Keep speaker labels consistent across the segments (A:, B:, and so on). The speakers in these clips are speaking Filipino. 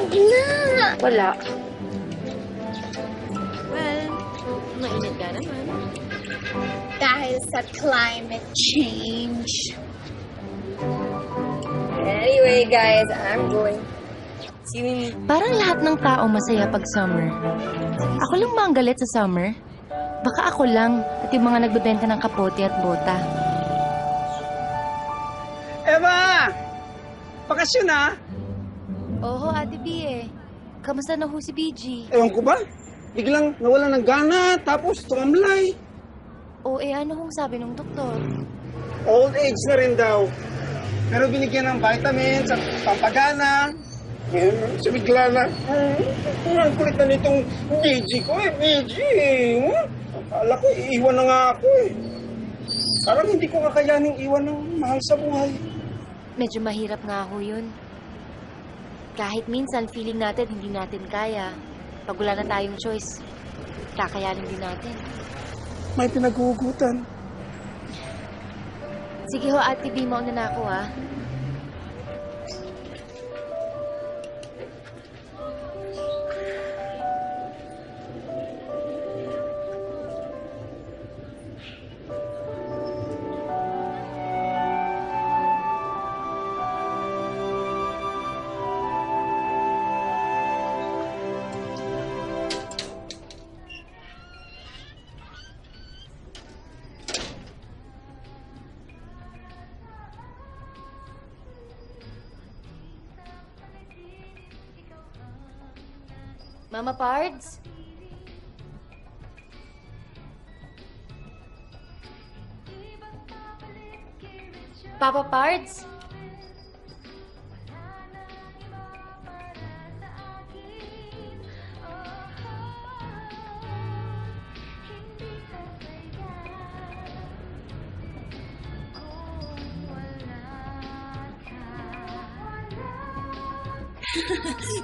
A: Huwag na! Wala.
B: Well, mainit ka naman.
A: Dahil sa climate change. Anyway, guys, I'm going.
C: Parang lahat ng tao masaya pag summer. Ako lang ba ang galit sa summer? Baka ako lang at yung mga nagbebenta ng kapote at bota.
D: Eva! Bakasyon na?
C: Oho, Ate B eh. Kamusta na ho si BG?
D: Ewan ko ba? Biglang nawala ng gana, tapos tumamlay.
C: O ano hong sabi ng doktor?
D: Old age na rin daw. Pero binigyan ng vitamins at pampagana. Ngayon, sa bigla na, ang kulit na nitong BG ko BG. Akala ko, iiwan na nga ako Parang hindi ko kakayaning iwan ng mahal sa buhay.
C: Medyo mahirap nga ho yun. Kahit minsan feeling natin hindi natin kaya. Pag wala na tayong choice, kakayanin din natin.
D: May pinaghuhugutan.
C: Sige ho, Ate B, mauna na ako ha. Mama Pards? Papa Pards?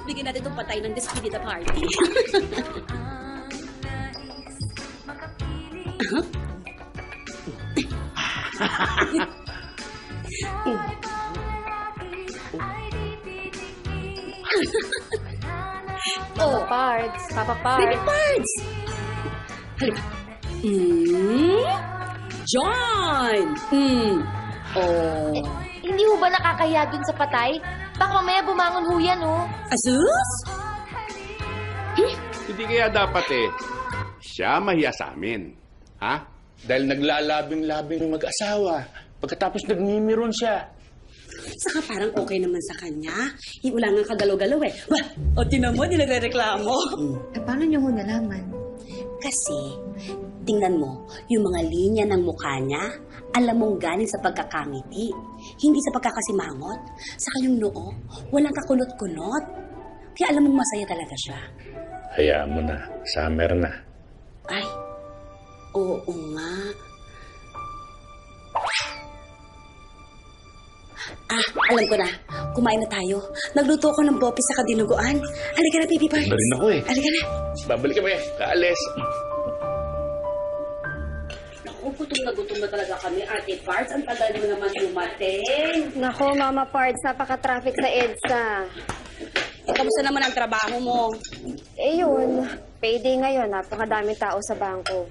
B: Bigyan natin itong patay ng despedida party.
C: Papa Pards? Papa Pards?
B: Baby Pards! Halika. John! Oh.
C: Hindi ho ba nakakahiya dun sa patay? Baka mamaya bumangon ho yan, oh.
B: Asus?
E: Hindi kaya dapat siya mahiya sa amin. Ha?
F: Dahil naglalabing-labing yung mag-asawa. Pagkatapos nagmimiron siya.
B: Saka parang okay naman sa kanya. Yung wala nga kagalaw-galaw Wah! O tinan mo, di nagre-reklamo.
A: Paano niyo ho nalaman?
B: Kasi, tingnan mo, yung mga linya ng mukha niya, alam mong galing sa pagkakangiti. Hindi sa pagkakasimangot. Saka yung noo, walang kakunot-kunot. Kaya alam mong masaya talaga siya.
F: Hayaan mo na. Summer na.
B: Ay, oo nga. Alam ko na. Kumain na tayo. Nagluto ko ng bopi sa kadinuguan. Halika na, baby Pards.
F: Na rin ako
B: Halika na.
F: Babalik kami. Kaalis.
B: Naku, gutom na talaga kami, Ate Pards. Ang tagal mo naman dumating.
A: Nako, Mama Pards, napaka-traffic sa EDSA.
B: Kamusta naman ang trabaho mo?
A: Yun. Payday ngayon, napakadaming tao sa bangko.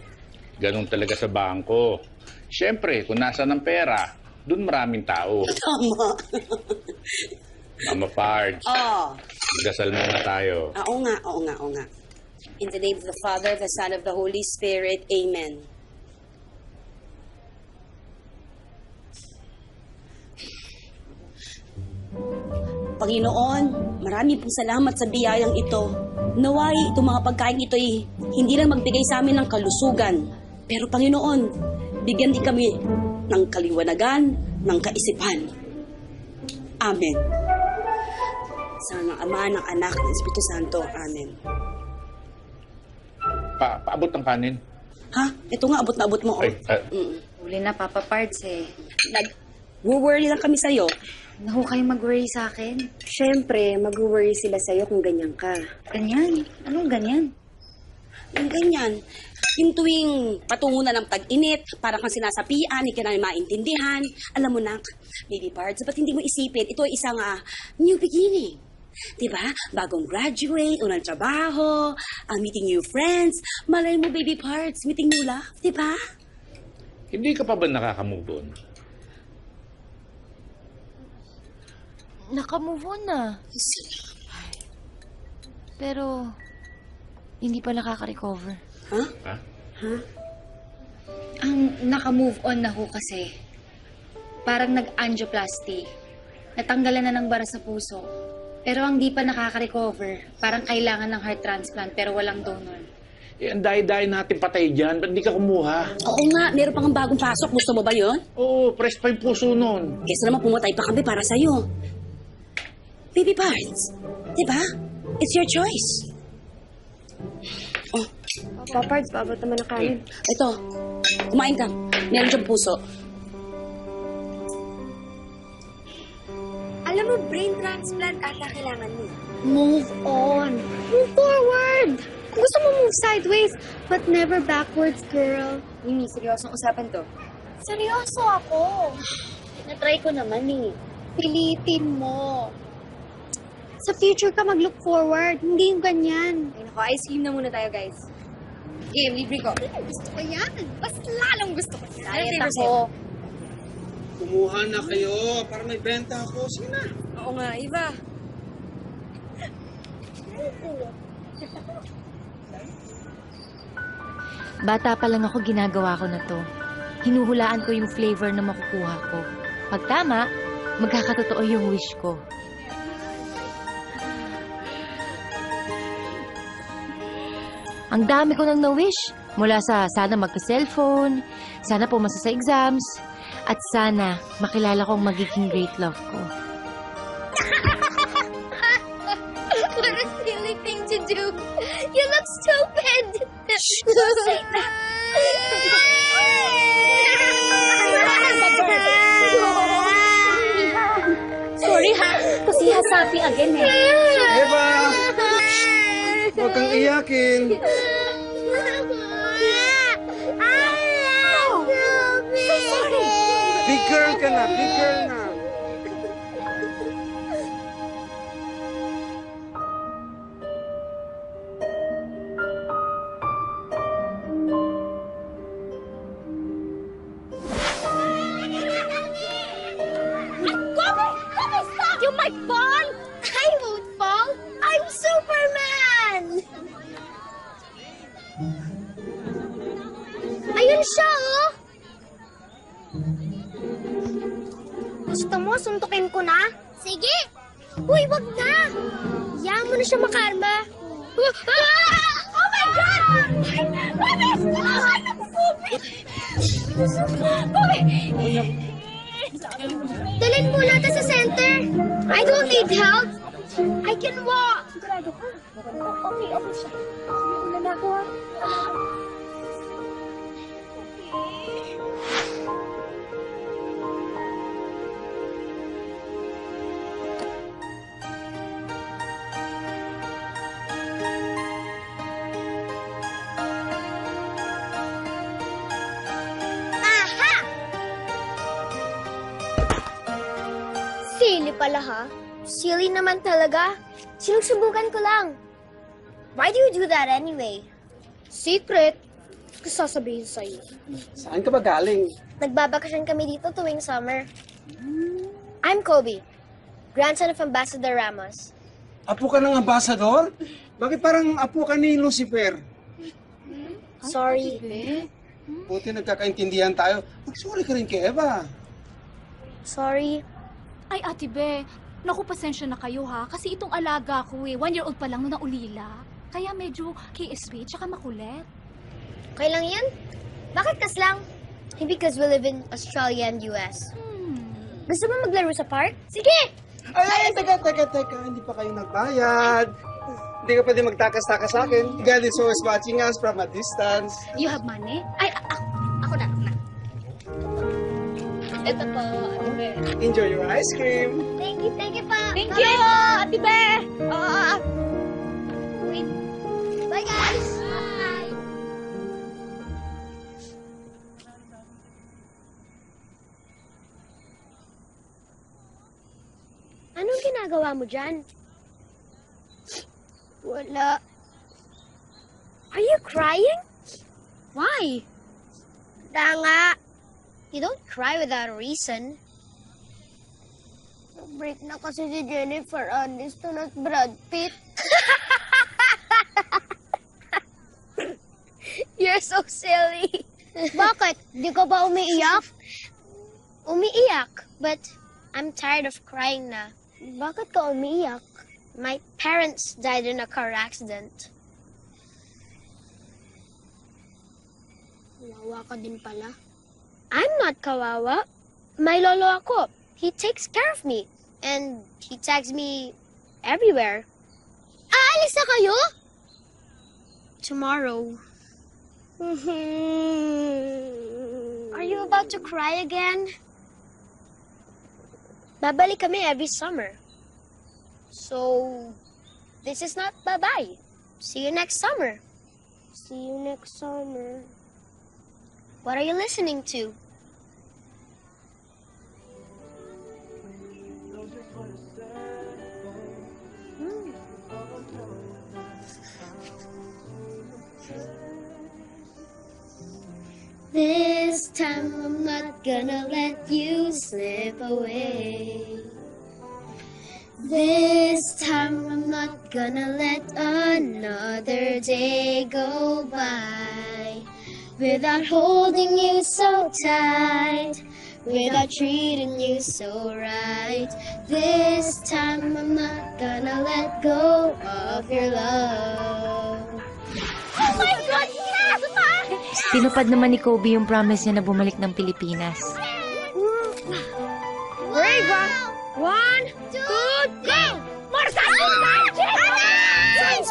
F: Ganun talaga sa bangko. Siyempre, kung nasa ng pera, dun maraming tao.
B: Tama.
F: Mama Pards, dasal muna tayo.
B: Oo nga. In the name of the Father, the Son, of the Holy Spirit. Amen. Panginoon, marami pong salamat sa biyayang ito. Naway, itong mga pagkain ito hindi lang magbigay sa amin ng kalusugan. Pero Panginoon, bigyan din kami ng kaliwanagan, ng kaisipan. Amen. Sa ng Ama, ng Anak, ng Espiritu Santo. Amen.
F: Paabot ng kanin.
B: Ha? Ito nga, abot na abot mo.
F: Ay,
A: Huli na, Papa Pards
B: Nag-worry lang kami sa'yo.
A: Naku kayo mag-worry sa akin. Siyempre, mag-worry sila sa'yo kung ganyan ka. Ganyan? Anong ganyan?
B: Yung ganyan. Yung tuwing patungo na ng tag-init, parang kang sinasapian, hindi ka na maintindihan. Alam mo na, Baby Pards, ba't hindi mo isipin, ito ay isang new beginning. Diba? Bagong graduate, unang trabaho, meeting new friends. Malay mo, baby parts, meeting new love. Diba?
F: Hindi ka pa ba nakaka-move on?
C: Naka-move on na. Pero, hindi pa nakaka-recover.
B: Huh?
F: Ha?
A: Ang naka-move on na ho kasi, parang nag-angioplasty. Natanggalan na ng bara sa puso. Pero ang di pa nakaka-recover, parang kailangan ng heart transplant pero walang donor.
F: Eh, ang dahi-dahi natin patay dyan. Ba't di ka kumuha?
B: Oo nga, meron pang bagong pasok. Gusto mo ba yon?
F: Oo, press pa yung puso nun.
B: Kesa naman pumatay pa kami para sa'yo. Baby parts, diba? It's your choice. Oh,
A: Papards, babot naman ang kanin.
B: ito. Kumain ka. Meron siyang puso.
A: Alam mo, brain transplant ata kailangan mo. Move on. Move forward. Kung gusto mo move sideways, but never backwards, girl. Mimi, seryosong usapan to. Seryoso ako. Natry ko naman eh. Pilitin mo. Sa future ka mag-look forward, hindi yung ganyan. Ay nako, ice cream na muna tayo, guys. Game, libre ko. Gusto ko yan. Mas lalong gusto ko yan.
B: Diet
A: Favorite
B: ako.
A: ko.
D: Kumuha na kayo para may benta ako. Sige na.
A: Oo nga, Iva.
C: Bata pa lang ako, ginagawa ko na to. Hinuhulaan ko yung flavor na makukuha ko. Pag tama, magkakatotoo yung wish ko. Ang dami ko nang na-wish. Mula sa sana magka-cellphone, sana pumasa sa exams, at sana makilala ko ang magiging great love ko.
A: What a silly thing to do. You look stupid. Don't say that.
B: Sorry ha. Kasi hasapi again eh.
D: Eva! Huwag kang iyakin. Big girl ka na, big girl na.
A: Stop! You might fall! I won't fall! I'm Superman! Ayun siya, oh! Gusto mo, suntukin ko na? Sige! Uy, wag na! Hayaan mo na siya makarma. Oh my God! Bobby! Bobby! Dalhin mo natin sa center. I don't need help. I can walk. Sigurado ka? Okay siya. Sige, ulan na ako. Aha! Silly pala ha? Silly naman talaga. Sinusubukan ko lang. Why do you do that anyway? Secret. Gusto sasabihin sa'yo.
D: Saan ka ba galing?
A: Nagbabakasyon kami dito tuwing summer. I'm Kobe, grandson of Ambassador Ramos.
D: Apo ka ng ambasador? Bakit parang apo ka ni Lucifer?
A: Sorry.
D: Buti nagkakaintindihan tayo. Mag-sorry ka rin kay Eva.
A: Sorry.
G: Ay, Ate Be, naku, pasensya na kayo ha. Kasi itong alaga ko 1-year-old pa lang nung naulila. Kaya medyo KSB, tsaka makulit.
A: Okay lang yan? Bakit kas lang? Because we live in Australia and US. Gusto mo maglaro sa park? Sige!
D: Ay, teka. Hindi pa kayo nagbayad. Hindi ka pwede magtakas-takas sa akin. God is always watching us from a distance.
G: You have money?
A: Ay, ako na. Ito po, Ate Be.
D: Enjoy your ice cream.
A: Thank you pa.
B: Thank you, Ate Be!
A: Wait. Bye, guys! Bye! Anong ginagawa mo dyan? Wala. Are you crying? Why? Nga. You don't cry without a reason. Break na kasi si Jennifer Aniston at Brad Pitt. You're so silly. Bakit? Di ka ba umiiyak? Umiiyak, but I'm tired of crying na. Bakit ka umiiyak? My parents died in a car accident. Kawawa ka din pala. I'm not kawawa. May lolo ako. He takes care of me. And he tags me everywhere. Aalis na kayo? Tomorrow. Are you about to cry again? Babalik kami every summer. So, this is not bye-bye. See you next summer. See you next summer. What are you listening to? This time I'm not gonna let you slip away. This time I'm not gonna let another day go by without holding you so tight, without treating you so right. This time I'm not gonna let go of your love. Oh my God!
C: Tinupad naman ni Kobe yung promise niya na bumalik ng Pilipinas.
A: Brave! 1, 2, go! More Santos Magic! Aray! Aray!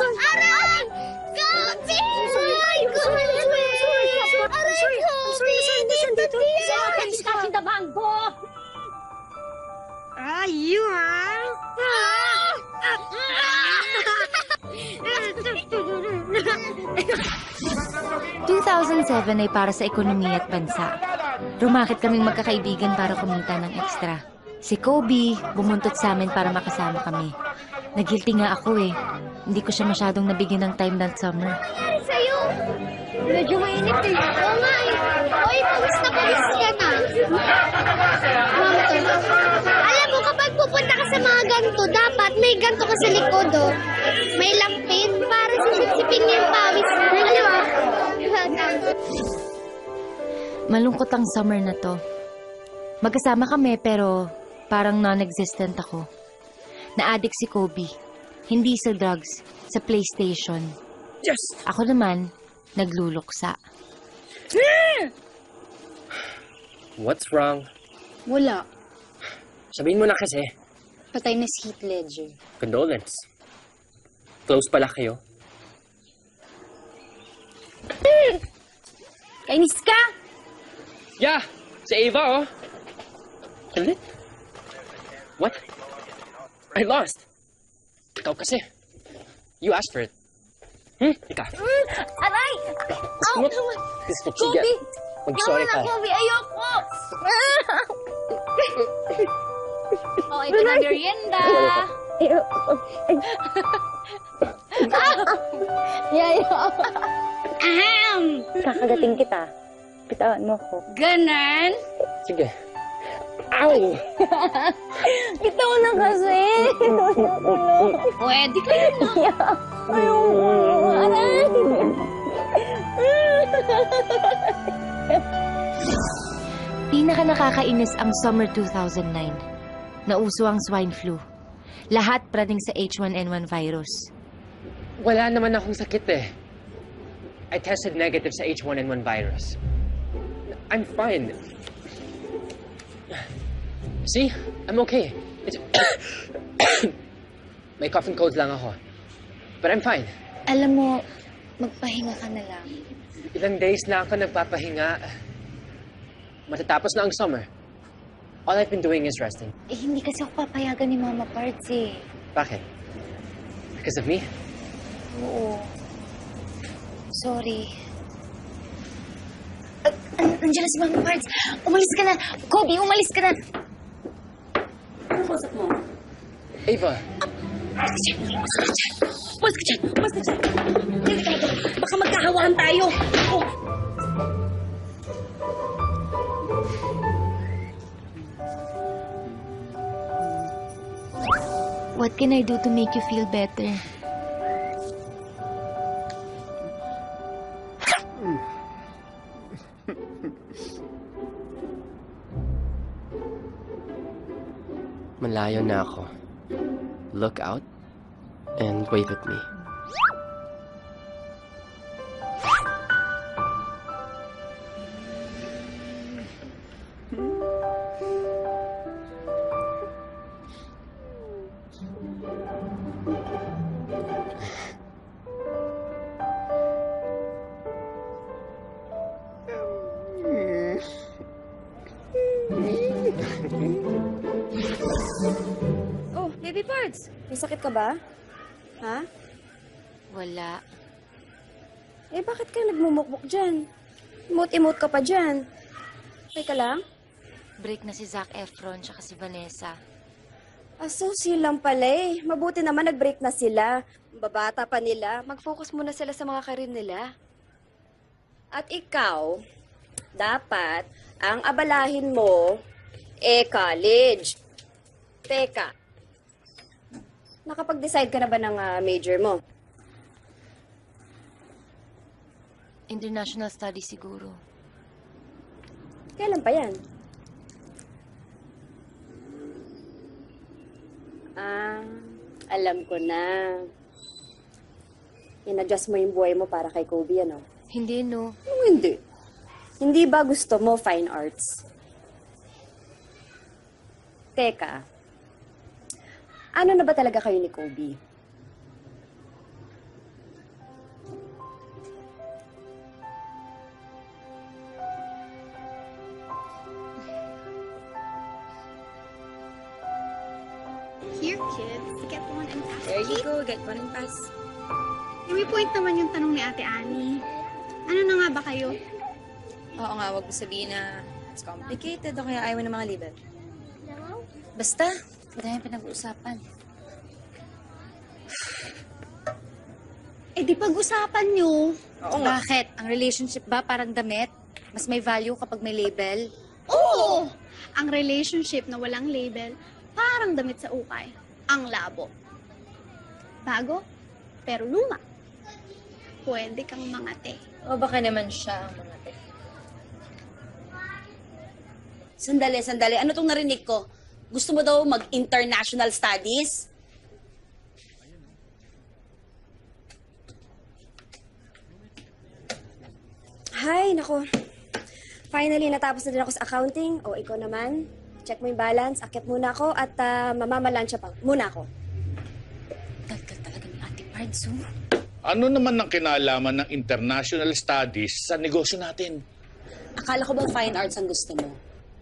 A: Kobe! Aray! Dito! Discussing the mango! You are...
C: 2007 ay para sa ekonomiya at bansa. Rumakit kaming magkakaibigan para kumita ng ekstra. Si Kobe, bumuntot sa amin para makasama kami. Nag-guilty nga ako eh. Hindi ko siya masyadong nabigyan ng time that summer.
A: Sa'yo! Medyo mainit eh. Oo nga eh. Oy, kamusta ka na? Alam mo, kapag pupunta ka sa mga ganito, dapat may ganito ka sa likod, oh. May lampin para sisipsipin niya yung pawis. Alam mo?
C: Malungkot ang summer na to. Magkasama kami pero parang non-existent ako. Na-addict si Kobe. Hindi sa drugs, sa PlayStation.
H: Yes!
C: Ako naman, nagluluksa.
H: What's wrong?
A: Wala.
H: Sabihin mo na kasi.
A: Patay na si Heath Ledger.
H: Condolence. Close pala kayo.
A: Kainis ka?
H: Yeah! Si Ava, oh! Ulit? What? I lost. Ikaw kasi. You asked for it. Ika.
A: Aray!
H: Gusto mo? Gusto ko siya. Mag-sorry ka.
A: Kobe, ayoko!
G: Oh, ito na merienda.
A: Ahem!
B: Kakagating kita. Bitawan mo ko.
A: Ganon?
H: Sige. Ow!
B: Bitaw na kasi.
A: Pwede kayo na.
B: Ayoko. Aray.
C: Pinaka nakakainis ang summer 2009. Nauso ang swine flu. Lahat praning sa H1N1 virus.
H: Wala naman akong sakit eh. I tested negative sa H1N1 virus. I'm fine. See? I'm okay. It's may cough and cold lang ako. But I'm fine.
A: Alam mo, magpahinga ka na lang.
H: Ilang days na ako nagpapahinga. Matatapos na ang summer. All I've been doing is resting.
A: Eh, hindi kasi ako papayagan ni Mama Pards eh.
H: Bakit? Because of me?
A: Oo. Sorry. Nandiyan na si Mama Pards. Umalis ka na. Kobe, umalis ka na.
B: Ano kausap mo?
H: Ava,
B: Mas ka dyan! Delikado! Baka magkahawaan tayo! Oh.
C: What can I do to make you feel better?
I: Malayo na ako. Look out and wave at me.
B: Oh, baby birds. May sakit ka ba? Ha?
C: Wala.
B: Eh, bakit ka nagmumukmuk dyan? Emote-emote ka pa dyan. Okay ka lang?
C: Break na si Zac Efron tsaka si Vanessa.
B: Aso, silang pala eh. Mabuti naman nag-break na sila. Babata pa nila. Mag-focus muna sila sa mga karir nila. At ikaw, dapat, ang abalahin mo, college. Teka, nakapag-decide ka na ba ng major mo?
C: International Studies siguro.
B: Kailan pa yan? Alam ko na. In-adjust mo yung buhay mo para kay Kobe, ano?
C: Hindi, no.
B: Hindi. Hindi ba gusto mo fine arts? Teka, ano na ba talaga kayo ni Kobe?
A: Here, kids. Get one and pass.
B: There you go, get one and pass.
A: May point naman yung tanong ni Ate Annie. Ano na nga ba kayo?
J: Oo nga, wag mo sabihin na it's complicated o kaya ayaw ng mga label. Basta, madami pinag-uusapan.
A: Eh di pag-usapan nyo.
J: Oo nga. Bakit? Ang relationship ba parang damit? Mas may value kapag may label?
A: Oo! Ang relationship na walang label, parang damit sa ukay. Ang labo. Bago, pero luma. Pwede kang mangate.
J: O baka naman siya ang mga
B: Sandali. Ano tong narinig ko? Gusto mo daw mag-international studies? Hay, nako. Finally, natapos na din ako sa accounting. O, ikaw naman. Check mo yung balance. Akit muna ako at mamamalansya pa. Muna ako.
J: Tagal talaga ni Ate Pards, oh.
F: Ano naman ang kinalaman ng international studies sa negosyo natin?
B: Akala ko bang fine arts ang gusto mo?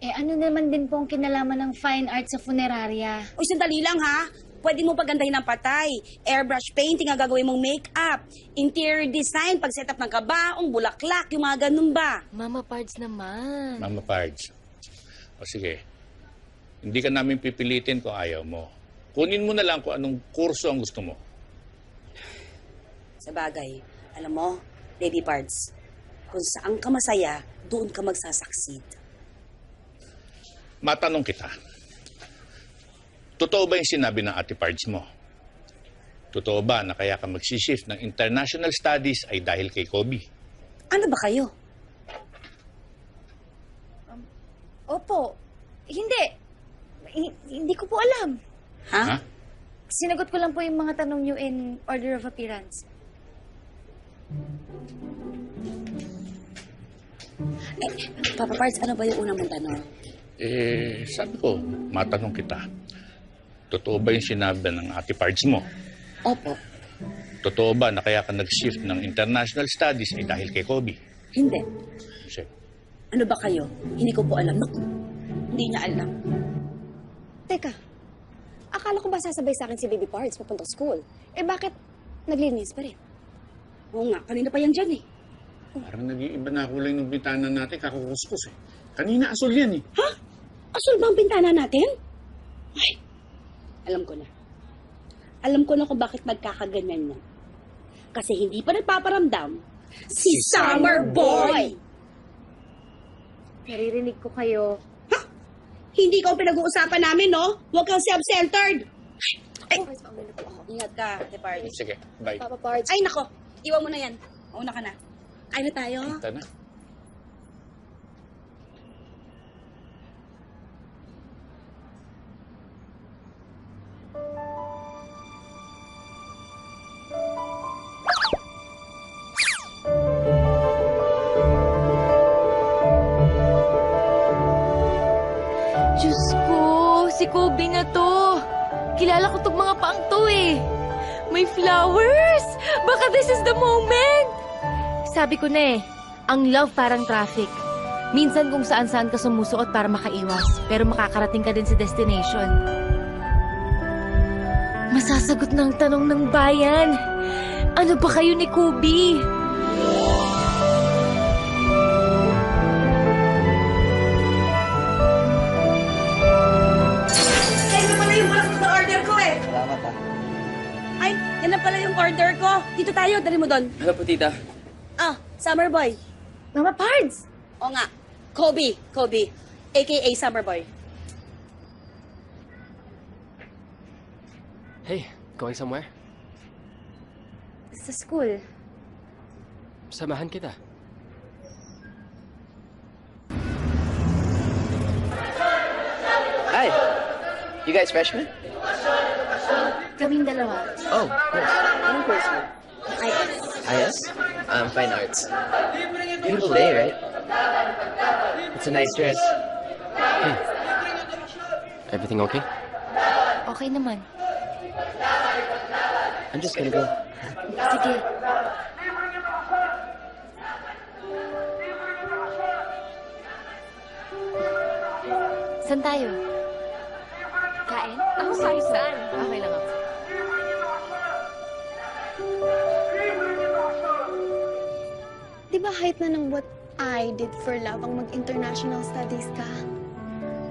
J: Eh ano naman din po ang kinalaman ng fine art sa funeraria?
B: Uy, sandali lang ha. Pwede mo pagandahin ng patay. Airbrush painting ang gagawin mong make-up. Interior design, pag-setup ng kabaong, bulaklak, yung mga ganun ba?
C: Mama Pards naman.
F: Mama Pards. O sige, hindi ka namin pipilitin kung ayaw mo. Kunin mo na lang kung anong kurso ang gusto mo.
B: Sa bagay, alam mo, Baby Pards, kung saan ka masaya, doon ka magsasucceed.
F: Matanong kita. Totoo ba yung sinabi ng Ate Pards mo? Totoo ba na kaya ka magsishift ng international studies ay dahil kay Kobe?
B: Ano ba kayo?
J: Opo. Hindi. Hindi ko po alam.
B: Ha?
J: Sinagot ko lang po yung mga tanong nyo in order of appearance.
B: Papa Pards, ano ba yung unang mong tanong?
F: Sabi ko, matanong kita. Totoo ba yung sinabi ng Ate Pards mo?
B: Opo.
F: Totoo ba na kaya ka nag-shift ng international studies ay dahil kay Kobe?
B: Hindi.
F: Sige.
B: Ano ba kayo? Hindi ko po alam. Naku, hindi niya alam. Teka, akala ko ba sasabay sa akin si Baby Pards papunta school? Eh bakit naglinis pa rin? Oo nga, kanina pa yan dyan eh.
D: Parang nag-iiba na kulay ng bintana natin, kakukuskus eh. Kanina asol yan eh.
B: Ha? Asul ba ang bintana natin? Ay, alam ko na. Alam ko na kung bakit nagkakaganyan yan. Kasi hindi pa nagpaparamdam si Summer Boy!
A: Naririnig ko kayo.
B: Hindi ko ang pinag-uusapan namin, no? Huwag kang self-centered! Ay! Ingat ka, Ate Pards.
F: Sige, bye.
A: Papa Pards.
B: Ay, nako! Iwan mo na yan. Mauna ka na. Ay na tayo.
F: Kita na.
C: Diyos ko, si Kobe na to. Kilala ko tong mga paang to eh. May flowers! Baka this is the moment! Sabi ko na eh, ang love parang traffic. Minsan kung saan-saan ka sumusuot para makaiwas, pero makakarating ka din sa destination. Masasagot ng tanong ng bayan. Ano ba kayo ni Kobe?
B: Yan na pala yung malakot na order ko eh.
I: Salamat ah.
B: Ay, yan na pala yung order ko. Dito tayo, dali mo doon.
I: Ano po, tita?
B: Ah, Summer Boy.
A: Mama Pards!
B: O nga, Kobe, a.k.a. Summer Boy.
I: Hey, going somewhere?
A: Sa school.
I: Samahan kita. Hi! You guys freshmen?
A: Kaming dalawa.
I: Oh, nice.
A: Anong course mo?
I: IS? Fine arts. Beautiful day, right? It's a nice dress. Hey. Everything okay?
C: Okay naman.
I: I'm just gonna go.
C: Sige. Saan tayo? Kain? Ako saan? Okay lang ako.
A: Di ba height na ng what I did for love ang mag-international studies ka?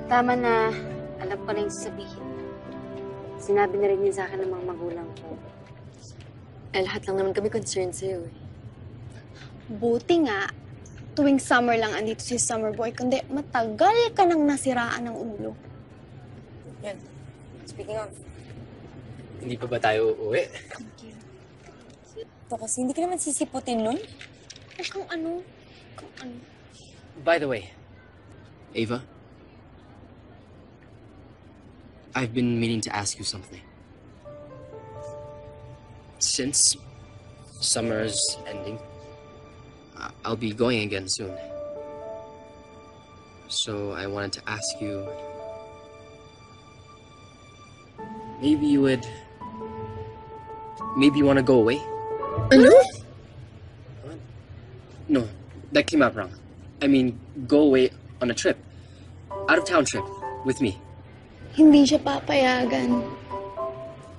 K: Tama na. Alam ko na yung sasabihin. Sinabi na rin yun sa akin ng mga magulang ko. Lahat lang naman kami concerned sa'yo eh.
A: Buti nga, tuwing summer lang andito si Summer Boy, kundi matagal ka nang nasiraan ng ulo.
K: Yan. Speaking of,
I: Hindi pa ba tayo uuwi?
K: ito kasi hindi ka naman sisiputin nun.
A: Kung ano.
I: By the way, Ava, I've been meaning to ask you something. Since summer's ending, I'll be going again soon. So I wanted to ask you, maybe you want to go away?
A: Ano?
I: No, that came out wrong. I mean, go away on a trip. Out-of-town trip with me.
A: Hindi siya papayagan.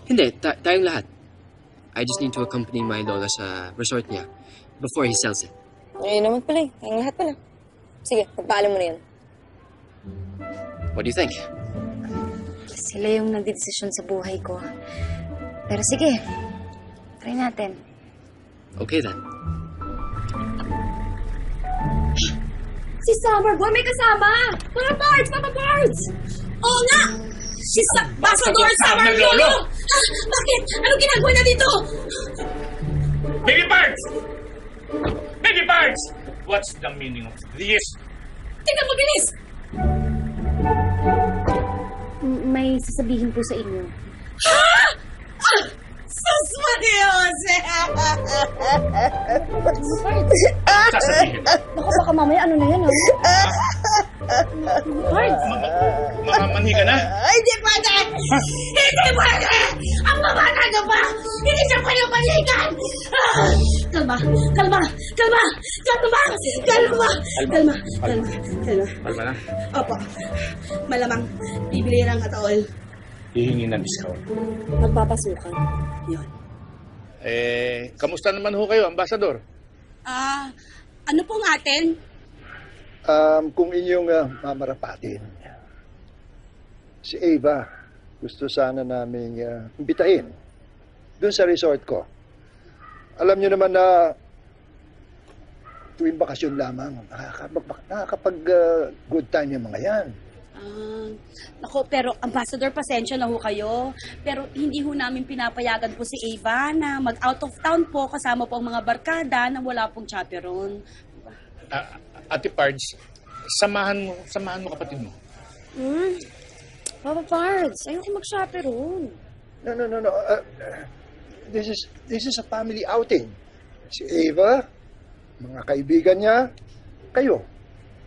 I: Hindi, tayong lahat. I just need to accompany my lola sa resort niya before he sells it.
K: Ayun naman pala eh. Tayong lahat pala. Sige, magpaalam mo na yan.
I: What do you think?
K: Sila yung nagdedesisyon sa buhay ko. Pero sige, try natin.
I: Okay then.
B: Si Summer Boy may kasama! Papa Pards! Papa Pards! Oo nga! Si Ambassador Summer Lolo! Ah, bakit? Anong ginagawa niya dito?
F: Baby Pards! Baby Pards! What's the meaning of this?
B: Tingnan mo, bilis!
K: May sasabihin po sa inyo.
B: Ha? Ah! Sus Mariose!
F: Sasabihin.
B: Naku, baka mamaya ano na yan, ha? Pards!
F: Mamamanhi ka na?
B: Hindi pwede! Hindi pwede! Ang babata niyo pa! Hindi siya pwede panigan! Ah! Kalma! Kalma! Kalma! Kalma! Kalma! Kalma! Kalma! Kalma!
F: Kalma lang.
B: Opo. Malamang bibili ng ataol.
F: Hihingi ng discount.
K: Magpapasukan.
B: Yun.
F: Kamusta naman ho kayo, Ambassador?
B: Ano pong atin?
L: Kung inyong mamarapatin, si Ava, gusto sana naming imbitahin doon sa resort ko. Alam niyo naman na tuwing bakasyon lamang, nakakapag-good time yung mga yan.
B: Ako, pero Ambassador, pasensya na ho kayo. Pero hindi ho namin pinapayagan po si Ava na mag-out of town po kasama po ang mga barkada na wala pong chaperon.
F: Ate Pards, samahan mo kapatid mo.
B: Papa Pards, ayoko mag-chaperon.
L: No. This is a family outing. Si Ava, mga kaibigan niya, kayo.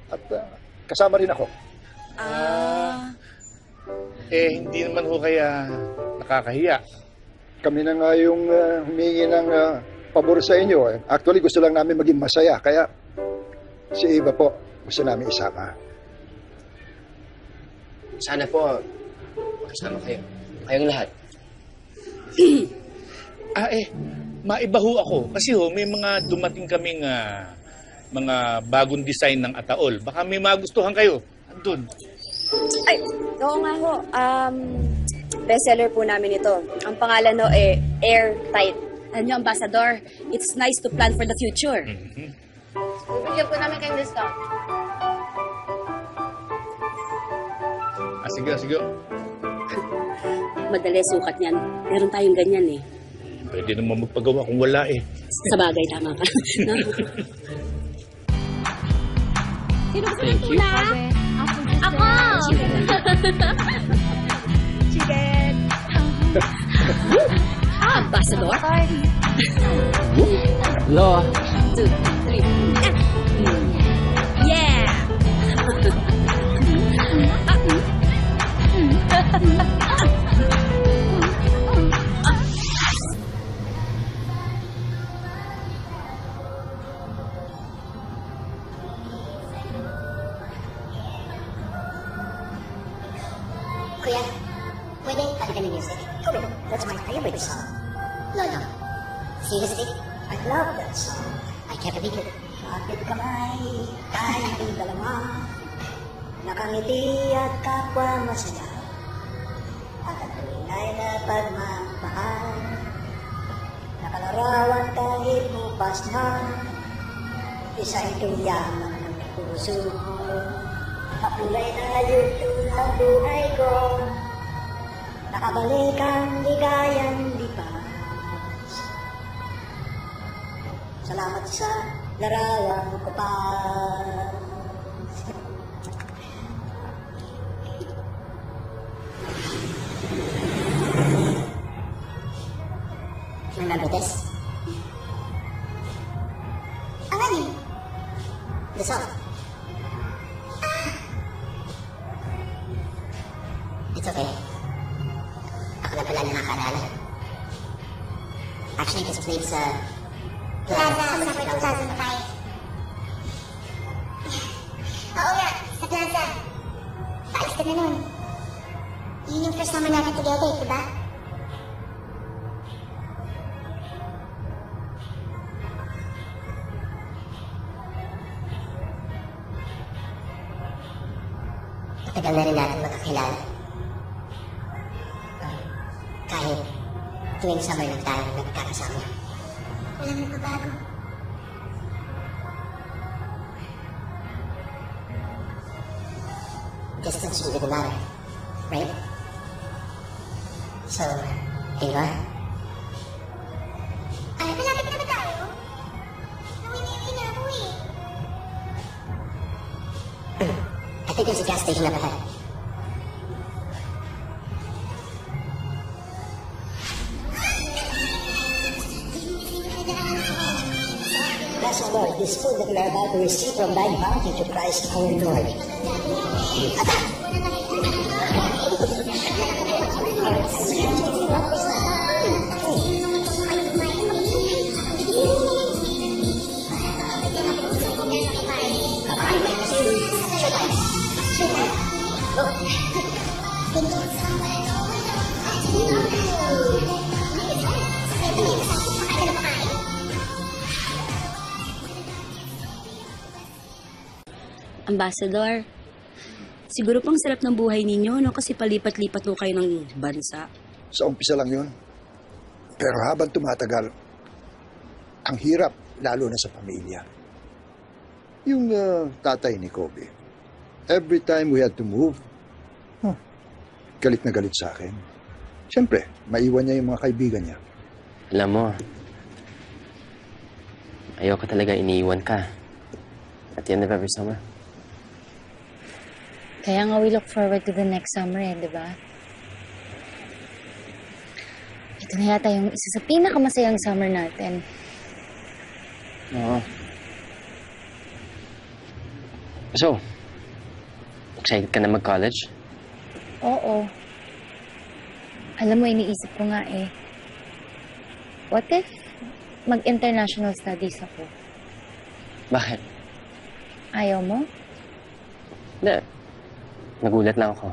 L: At kasama rin ako.
F: Hindi naman ho kaya nakakahiya.
L: Kami na nga yung humingi ng pabor sa inyo. Actually, gusto lang namin maging masaya. Kaya si Eva po, gusto namin isama.
I: Sana po, makasama kayo. Kayong lahat.
F: Maiba ho ako. Kasi may mga dumating kaming mga bagong design ng ataol. Baka may magustuhan kayo. Andun.
B: Ay, oo nga ho. Bestseller po namin ito. Ang pangalan no Airtight. Alam niyo, Ambassador, it's nice to plan for the future.
K: Bibigyan po namin kayong discount.
F: Sige.
B: Madali sukat niyan. Meron tayong ganyan eh.
F: Pwede naman magpagawa kung wala eh.
B: Sa bagay, tama ka. No? Sino gusto ng tuna? Ako! Chicken! Ambassador?
I: Hello.
B: 2, 3. Yeah!
M: Kuya, pwede pakinggan ng music? Okay, that's my favorite song. No. Seriously, I love that song. I can't believe it. Kapit kamay, tayong dalawa. Nakangiti at kapwa masaya. At ang tunay na pagmamahal. Nakalarawan kahit bukas na. Isa itong yaman ng puso mo. Kakulay na yuto ng buhay ko. Nakabalik ang ligayang lipas. Salamat sa larawan ko pa. Remember this? Ang ano? The song. It's okay. Ako na pala nakakaalala. Actually, this place, Plaza, Summer 2005. Oo nga, sa Plaza. Paalis ka na nun. Yun yung first summer natin together, diba? Matagal na rin natin magkakilala. Kahit tuwing summer lang tayo nagkakasama. Walang nagbabago. Distance really doesn't matter, right? So, Ava? Ay, malapit na ba tayo? Nawiniwi na ako eh. I think there's a gas station up ahead. Bless the Lord, this food that we are about to receive from thy bounty to Christ our Lord.
B: Ambassador, siguro pang sarap ng buhay ninyo, no? Kasi palipat-lipat ho kayo ng bansa.
L: Sa umpisa lang yun. Pero habang tumatagal, ang hirap, lalo na sa pamilya. Yung tatay ni Kobe, every time we had to move, galit na galit sa akin. Siyempre, maiwan niya yung mga kaibigan niya.
I: Alam mo, ayoko talaga iniiwan ka at the end of every summer.
K: Kaya nga we look forward to the next summer di ba? Ito na yata yung isa sa pinakamasayang summer natin.
I: Oo. So, excited ka na mag-college?
K: Oo. Alam mo, iniisip ko nga what if mag-international studies ako?
I: Bakit?
K: Ayaw mo?
I: Hindi. Nagulat lang ako.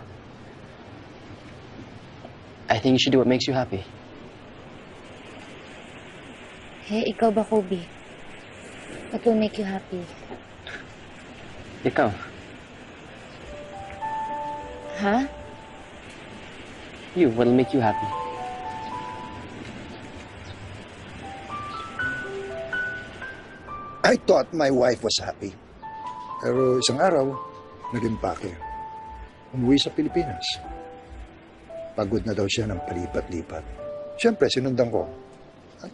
I: I think you should do what makes you happy.
K: Ikaw ba, Kobe? What will make you happy?
I: Ikaw.
K: Ha?
I: You, what'll make you happy?
L: I thought my wife was happy. Pero isang araw, naging pake. Umuwi sa Pilipinas. Pagod na daw siya ng palipat-lipat. Siyempre, sinundan ko. At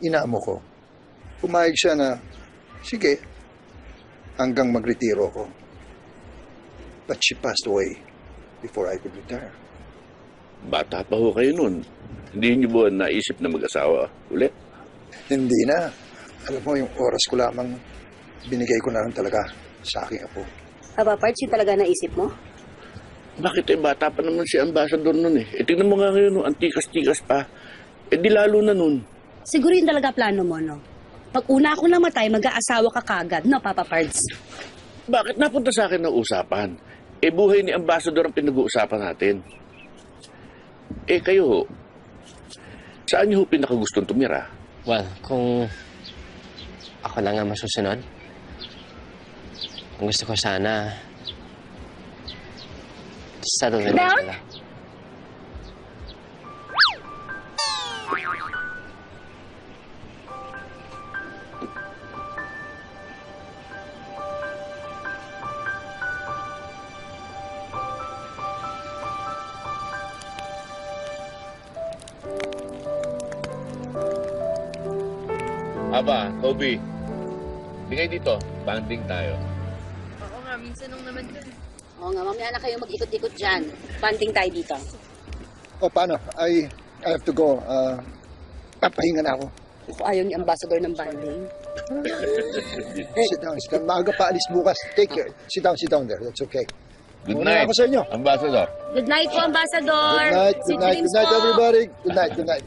L: inaamo ko. Pumayag siya na, sige, hanggang magretiro ko. But she passed away before I could retire.
N: Bata pa ho kayo nun. Hindi niyo ba naisip na mag-asawa ulit?
L: Hindi na. Alam mo, yung oras ko lamang, binigay ko na lang talaga sa aking apo.
B: Papa Pards, yun talaga naisip mo?
N: Bakit bata pa naman si Ambassador nun tingnan mo nga ngayon, antikas-tikas pa. Di lalo na nun.
B: Siguro yun talaga plano mo, no? Pag una akong namatay, mag-aasawa ka kagad, no, Papa Pards?
N: Bakit napunta sa akin ng usapan? Buhay ni Ambassador ang pinag-uusapan natin. Kayo, saan niyo pinakagustong tumira?
I: Well, kung ako lang ang masusunod, ang gusto ko sana, settle in sila.
N: Aba, Kobe. Tingay dito. Banding tayo.
K: Oo nga, minsan nung naman dun.
B: Oo nga, mamaya na kayo mag-ikot-ikot dyan. Banding tayo dito.
L: O, paano? I have to go. Papahinga na ako.
B: Kung ayaw ni Ambassador ng banding.
L: Sit down. Maaga pa alis bukas. Take care. Sit down there. That's okay.
N: Good
L: Muna
N: night,
L: ako sa inyo.
N: Ambassador.
B: Good night po, Ambassador.
L: Good night, everybody. Good night.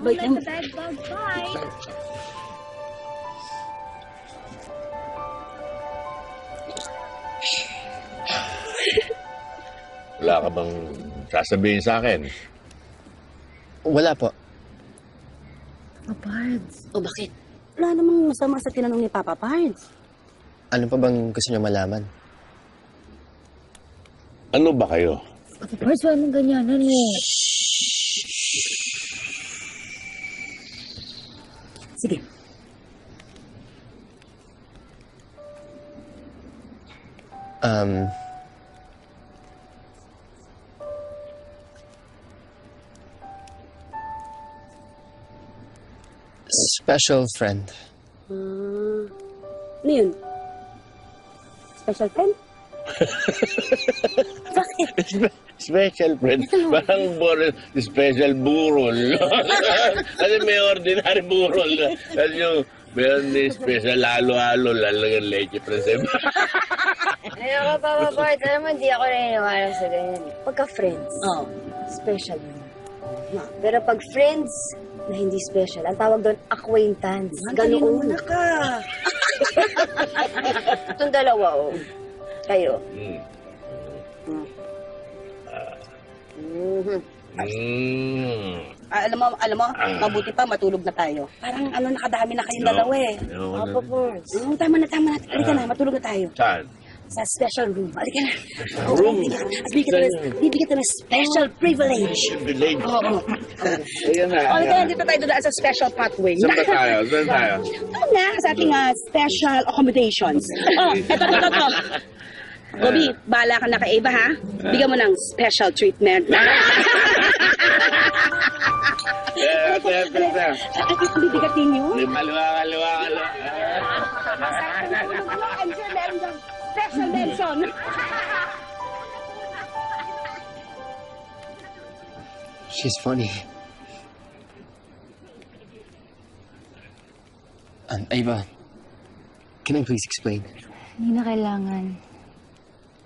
B: Bye.
N: Wala ka bang sasabihin sa akin?
I: Wala po.
K: Papa Pards.
B: O bakit? Wala namang masama sa tinanong ni Papa Pards.
I: Ano pa bang gusto niyo malaman?
N: Ano ba kayo?
K: Papa Pards, wala mong ganyanan
B: Sige.
I: Special friend.
B: Ano yun? Special friend? Bakit?
N: Special friend. Parang special burol. Kasi may ordinary burol. Kasi yung meron din special halo-halo, lalagyan leche presem.
K: Ayun ka, Papa Pards. Alam mo, hindi ako naniniwala sa ganyan. Pagka friends, special yun. Pero pag friends na hindi special, ang tawag doon, acquaintance. Ganoon.
B: na ka.
K: Itong dalawa, kayo.
B: Alam mo, mabuti pa, matulog na tayo. Parang nakadami na kayong dalawa
K: Papa Pards.
B: Tama na. Halika na, matulog na tayo.
N: Saan?
B: Sa special room. Halika na.
N: Room?
B: Bibigyan ka ng special privilege.
N: Privilege?
B: Oo.
N: Ayan na.
B: Halika na, dito tayo doon sa special pathway.
N: Saan ba tayo? Saan tayo?
B: Doon na, sa ating special accommodations. Eto. Gobi, bahala ka na kay Eva, ha? Bigyan mo ng special treatment. Ang bibigatin niyo?
N: Kaliwa.
B: I'm sure meron ng special mention.
I: She's funny. Ava, can I please explain?
C: Hindi na kailangan.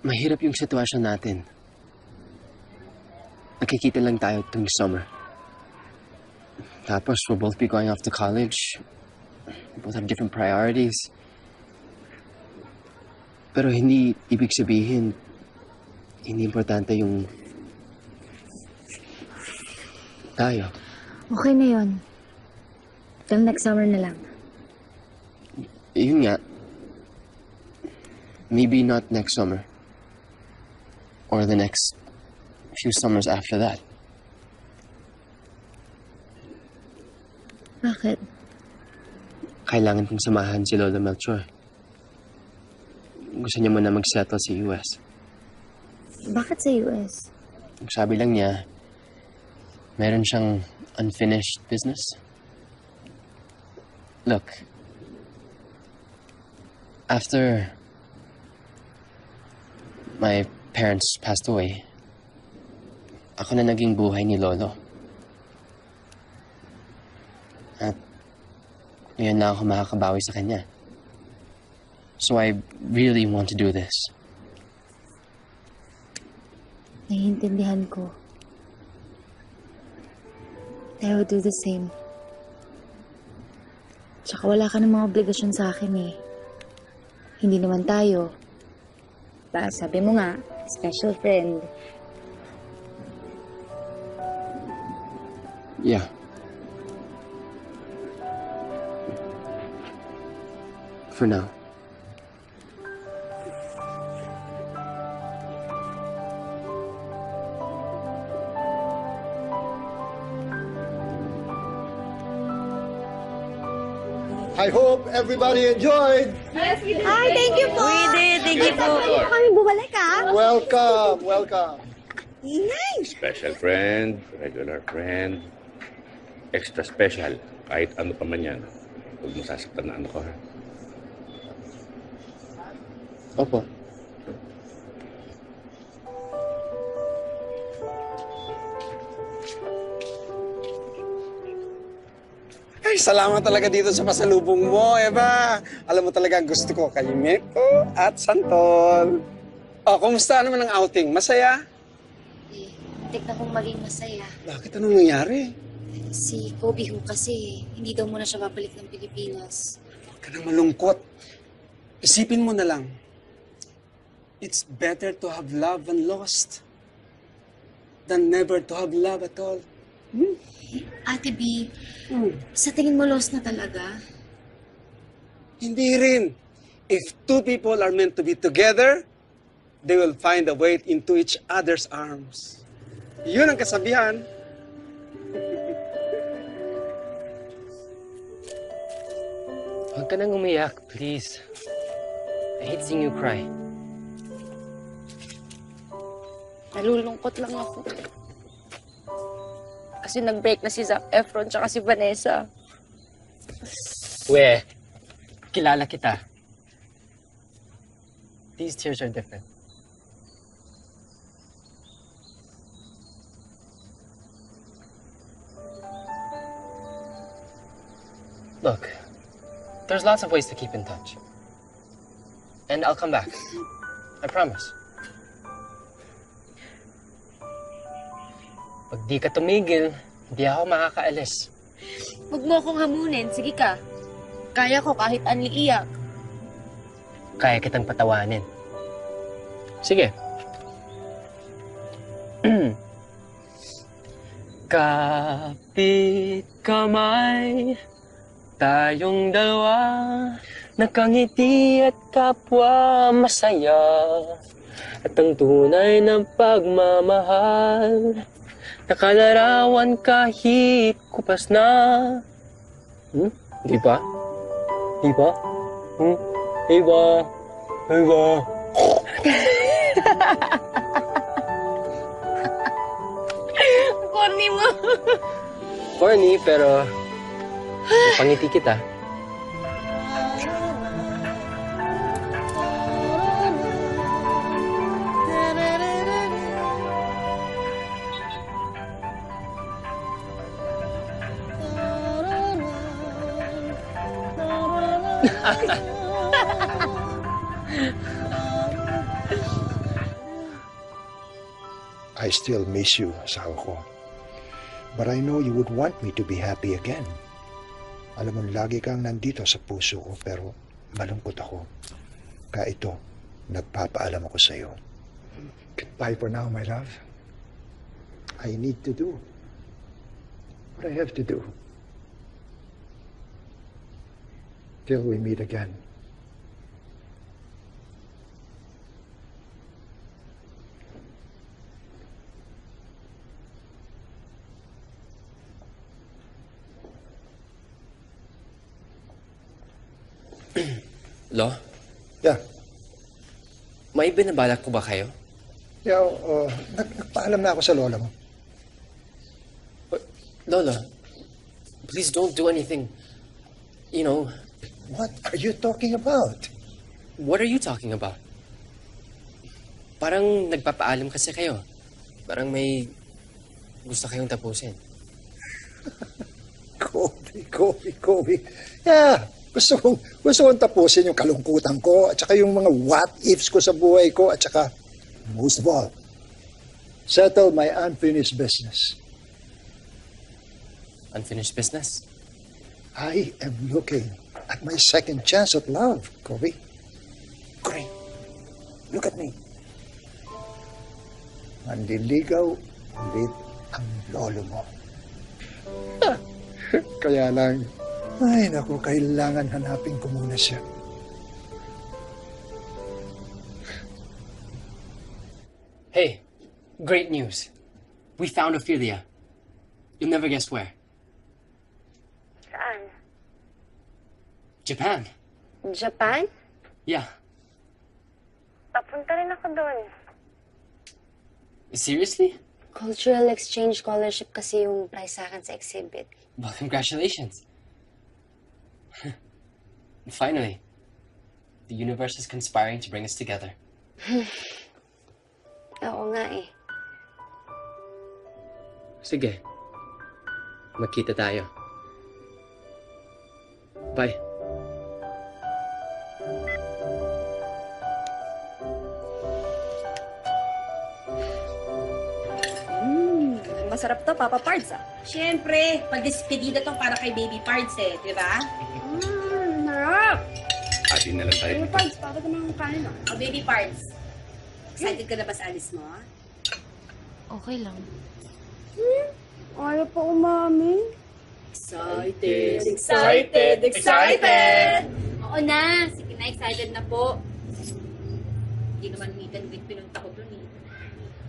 I: Mahirap yung sitwasyon natin. Nakikita lang tayo tuwing summer. Tapos, we'll both be going off to college. We both have different priorities. Pero hindi ibig sabihin, hindi importante yung tayo.
C: Okay na yun. Till next summer na lang.
I: Yun nga. Maybe not next summer. Or the next few summers after that.
C: Bakit?
I: Kailangan kong samahan si Lola Melchor. Gusto niya muna mag-settle sa US.
C: Bakit sa US?
I: Sabi lang niya, meron siyang unfinished business. Look, after my parents passed away, ako na naging buhay ni Lolo. At ngayon na ako makakabawi sa kanya. So I really want to do this.
C: Naiintindihan ko. I would do the same. Tsaka wala ka namang obligasyon sa akin eh. Hindi naman tayo.
K: Sabi mo nga, special friend.
I: Yeah. For now.
L: I hope everybody enjoyed.
K: Yes, we did. Hi, thank you po.
B: We did, thank you po.
K: Pwede kami bumalik, ha?
L: Welcome.
K: Nice.
N: Special friend, regular friend, extra special, kahit ano pa man yan. Huwag mo sasaktan na ano ko, ha?
I: Opo.
D: Ay, salamat talaga dito sa pasalubong mo, Eva. Alam mo talaga ang gusto ko kay Meko at Santol. Oh, kumusta naman ang outing? Masaya?
C: Tik na kong maging masaya.
D: Bakit? Anong nangyari?
C: Si Kobe ho kasi, hindi daw muna siya babalik ng Pilipinas.
D: Huwag ka nang malungkot. Isipin mo na lang. It's better to have love and lost than never to have love at all.
C: Ate B, sa tingin mo lost na talaga?
D: Hindi rin. If two people are meant to be together, they will find a way into each other's arms. Yun ang kasabihan.
H: Huwag ka nang umiyak, please. I hate seeing you cry.
J: Nalulungkot lang ako. Kasi nag-break na si Zac Efron tsaka si Vanessa.
H: We, kilala kita. These tears are different. Look, there's lots of ways to keep in touch. And I'll come back. I promise. Pag di ka tumigil, hindi ako makakaalis.
J: Huwag mo akong hamunin. Sige ka. Kaya ko kahit anli iyak.
H: Kaya kitang patawanin. Sige. Kapit kamay, tayong dalawa, nakangiti at kapwa masaya, at ang tunay ng pagmamahal, nakalarawan kahit kupas na. Di ba? Di ba? Di ba? Di ba?
J: Corny mo.
H: Corny, pero pangiti kita.
L: I still miss you, asawa ko. But I know you would want me to be happy again. Alam mo, lagi kang nandito sa puso ko, pero malungkot ako. Kaya ito, nagpapaalam ako sa iyo. Goodbye for now, my love. I need to do what I have to do. Till we meet again.
H: Lo?
L: Yeah.
H: May binabalak po ba kayo?
L: Yeah, nagpaalam na ako sa lola mo.
H: Lola, please don't do anything. You know...
L: What are you talking about?
H: What are you talking about? Parang nagpapaalam kasi kayo. Parang may gusto kayong tapusin.
L: Kobe. Yeah, gusto kong tapusin yung kalungkutan ko at saka yung mga what-ifs ko sa buhay ko at saka, most of all, settle my unfinished business.
H: Unfinished business?
L: I am looking at my second chance at love, Kobe. Kobe, look at me. Manliligaw ulit ang lolo mo. Kaya lang, ay naku, kailangan hanapin ko muna siya.
H: Hey, great news. We found Ophelia. You'll never guess where.
K: Saan?
H: Japan.
K: Japan?
H: Yeah.
K: Papunta rin ako doon.
H: Seriously?
K: Cultural exchange scholarship kasi yung prize sa akin sa exhibit.
H: Well, congratulations. Finally, the universe is conspiring to bring us together.
K: Oo nga eh.
H: Sige. Magkita tayo. Bye.
B: Masarap to, Papa Pards, ah. Siyempre, pag-despedida to para kay Baby Pards, eh. Di ba?
K: Harap!
E: Atin na lang tayo.
K: Baby Pards, bakit naman ang kain ah?
B: O, Baby Pards. Excited ka na ba sa alis mo, ah?
C: Okay lang.
K: Ayaw pa umami.
B: Excited! Oo na, sige na, excited na po. Hindi naman meet and greet pinunta ko dun, eh.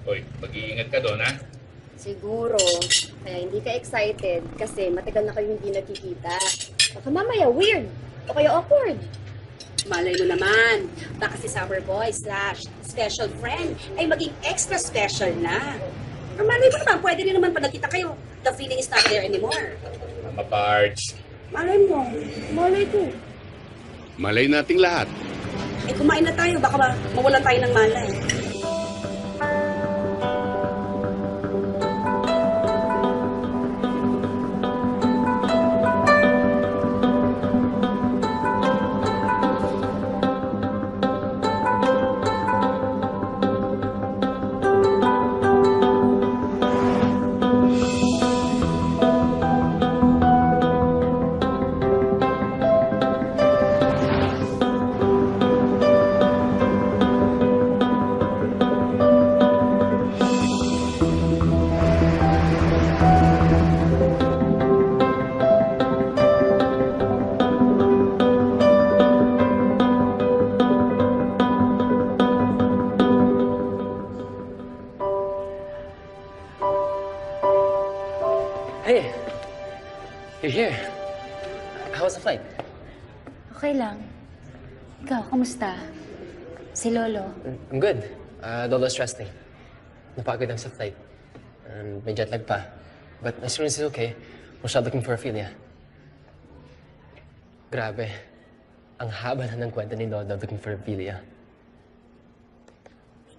F: Hoy, mag-iingat ka doon, ha?
K: Siguro, kaya hindi ka excited kasi matagal na kayo hindi nagkikita. Baka mamaya weird o kaya awkward.
B: Malay mo naman, baka si Summer Boy / special friend ay maging extra special na. Or malay mo naman, pwede rin naman pag nagkita kayo, the feeling is not there anymore.
F: Mama Pards.
B: Malay mo, malay ko.
E: Malay nating lahat.
B: Eh kumain na tayo, baka mawalan tayo ng malay.
H: Hey, you're here. How was the flight?
C: Okay lang. Ikaw, kamusta? Si Lolo?
H: I'm good. Lolo's resting. Napagod lang sa flight. And may jet lag pa. But as soon as he's okay, we'll start looking for Ophelia. Grabe. Ang haba na ng kwento ni Lolo looking for Ophelia.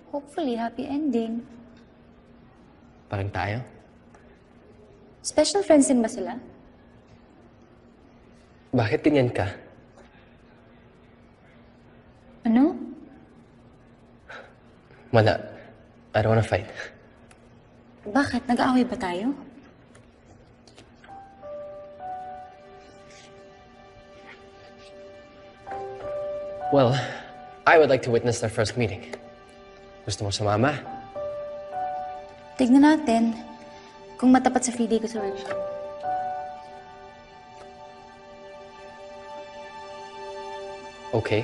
C: Hopefully, happy ending.
H: Parang tayo?
C: Special friends din ba sila?
H: Bakit ganyan ka?
C: Ano?
H: Wala. I don't wanna fight.
C: Bakit? Nag-aaway ba tayo?
H: Well, I would like to witness their first meeting. Gusto mo sumama?
C: Tignan natin kung matapat sa feeling ko sa workshop.
H: Okay.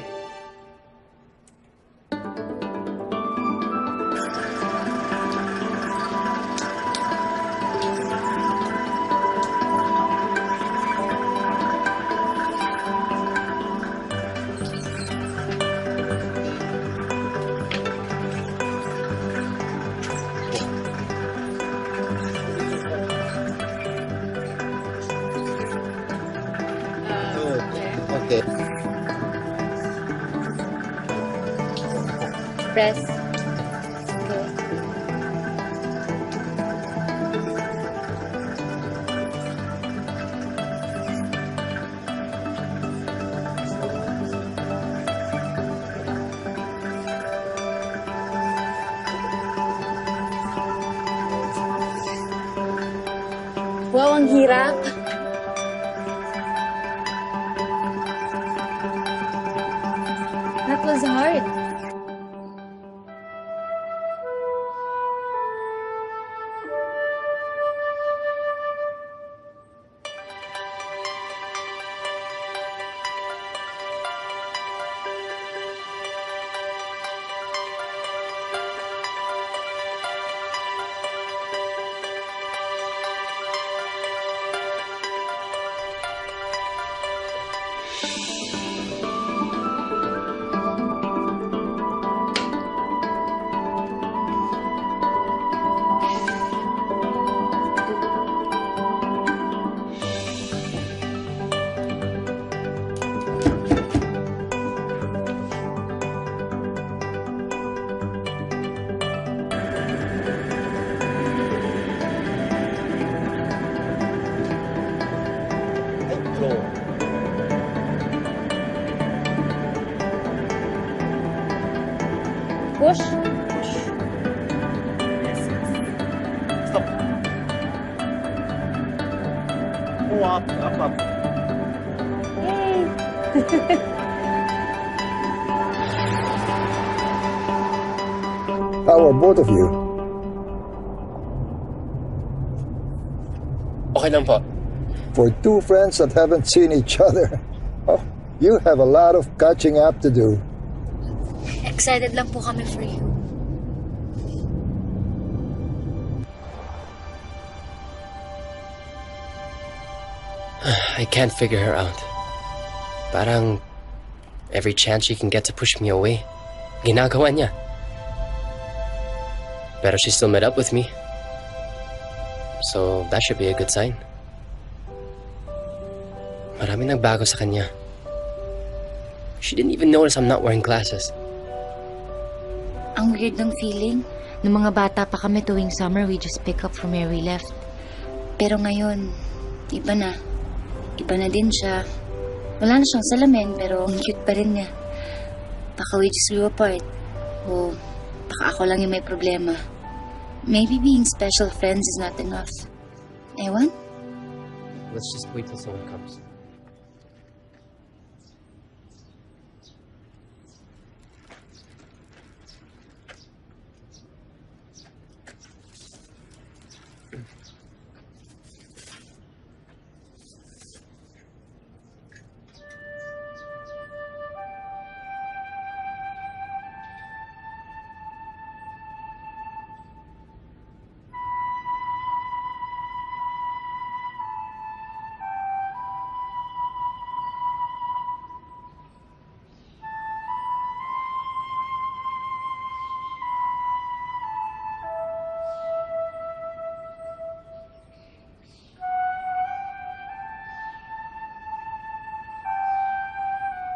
L: Okay.
C: Press. Okay.
K: Wow, ang hirap.
C: That was hard.
K: Push.
F: Stop. Oh, up.
K: Yay!
L: How are both of you?
H: Okay lang po.
L: For two friends that haven't seen each other, oh, you have a lot of catching up to do.
C: Excited lang po kami for you.
I: I can't figure her out. Parang every chance she can get to push me away, ginagawa niya. Pero she still met up with me. So that should be a good sign. Maraming nagbago sa kanya. She didn't even notice I'm not wearing glasses.
C: Ang weird ng feeling. Nung mga bata pa kami tuwing summer, we just pick up from where we left. Pero ngayon, iba na. Iba na din siya. Wala na siyang salamin, pero ang cute pa rin niya. Baka we just grew apart. O baka ako lang yung may problema. Maybe being special friends is not enough. Ewan?
I: Let's just wait till someone comes.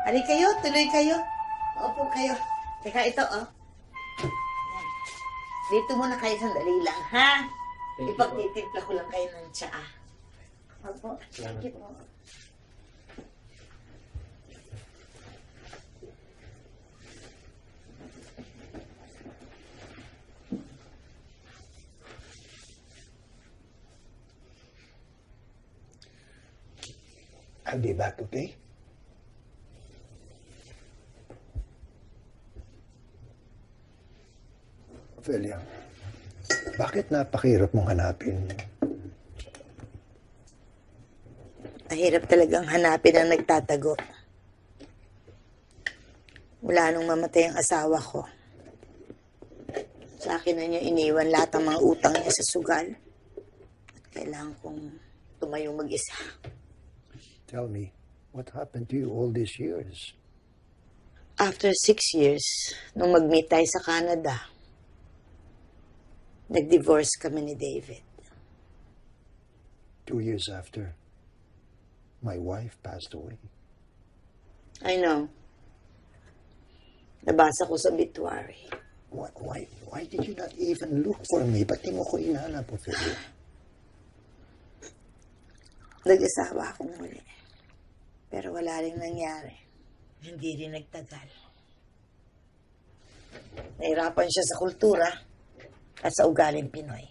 O: Ali kayo, tuloy kayo. Opo kayo. Teka, ito, oh. Yan. Dito muna kayo sandali lang, ha? Ipagtitimpla ko lang kayo ng tsaa. Opo. Thank you po.
L: I'll be back, okay? Ophelia, bakit napakahirap mong hanapin?
O: Mahirap talagang hanapin ang nagtatago. Mula nung mamatay ang asawa ko, sa akin na niya iniwan lahat ng mga utang niya sa sugal. At kailangan kong tumayong mag-isa.
L: Tell me, what happened to you all these years?
O: After 6 years, nung mag-meet tayo sa Canada, nag-divorce kami ni David.
L: 2 years after, my wife passed away.
O: I know. Nabasa ko sa obituary.
L: Why did you not even look for me? Ba't di mo ko inanap, Ophelia?
O: Nag-asawa akong muli. Pero wala rin nangyari. Hindi rin nagtagal. Nahirapan siya sa kultura at sa ugaling Pinoy.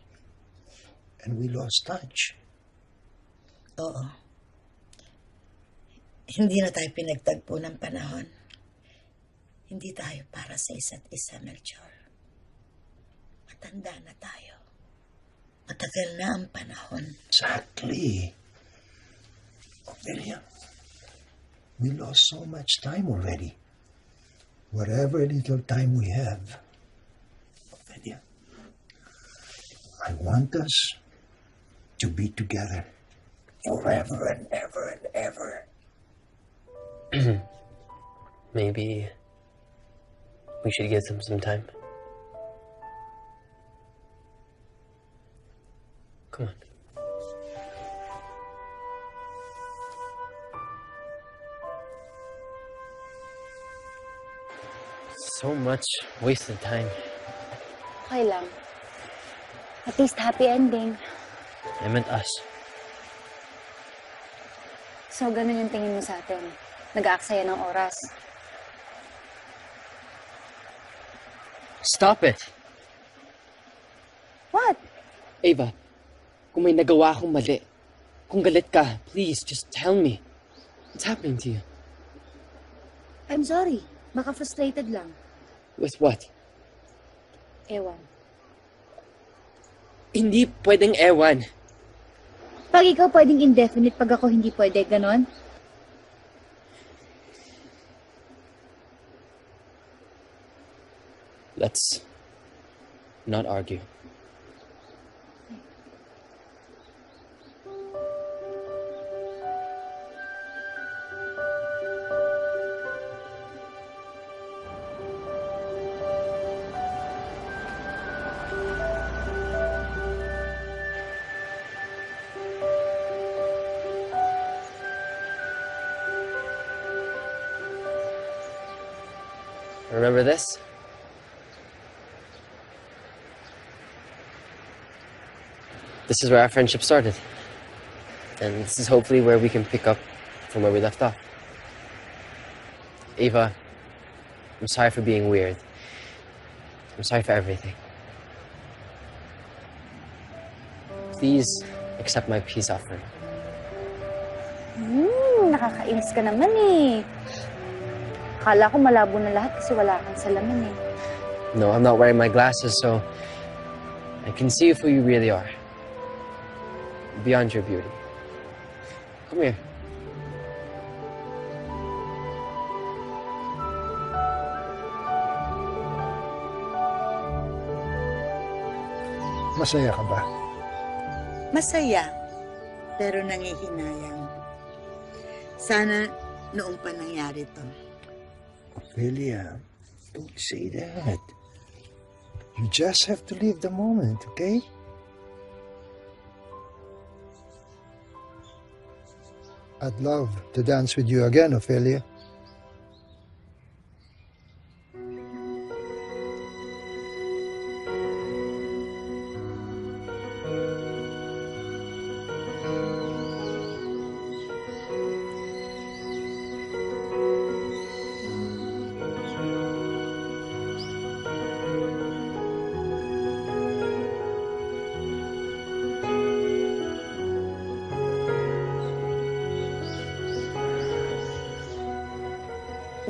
L: And we lost touch.
O: Oo. Hindi na tayo pinagtagpo ng panahon. Hindi tayo para sa isa't isa, Melchor. Matanda na tayo. Matagal na ang panahon.
L: Exactly. Ophelia, we lost so much time already. Whatever little time we have, Ophelia, I want us to be together forever and ever and ever.
I: Maybe we should give them some time. Come on. So much wasted time.
A: Okay lang. At least happy ending.
I: I meant us.
A: So, ganun yung tingin mo sa atin. Nag-aaksaya ng oras.
I: Stop it!
A: What?
I: Ava, kung may nagawa akong mali, kung galit ka, please, just tell me. What's happening to you?
A: I'm sorry. Baka frustrated lang.
I: With what?
A: Ewan.
I: Hindi pwedeng ewan.
A: Pag ikaw pwedeng indefinite, pag ako hindi pwede, ganon?
I: Let's not argue. Remember this? This is where our friendship started. And this is hopefully where we can pick up from where we left off. Ava, I'm sorry for being weird. I'm sorry for everything. Please accept my peace offering.
A: Nakakainis ka naman eh. Akala ko malabo na lahat kasi wala kang salamin eh.
I: No, I'm not wearing my glasses, so I can see you for who you really are. Beyond your beauty. Come here.
L: Masaya ka ba?
O: Masaya, pero nangihinayang. Sana noong pa nangyari to.
L: Ophelia, don't say that. You just have to live the moment, okay? I'd love to dance with you again, Ophelia.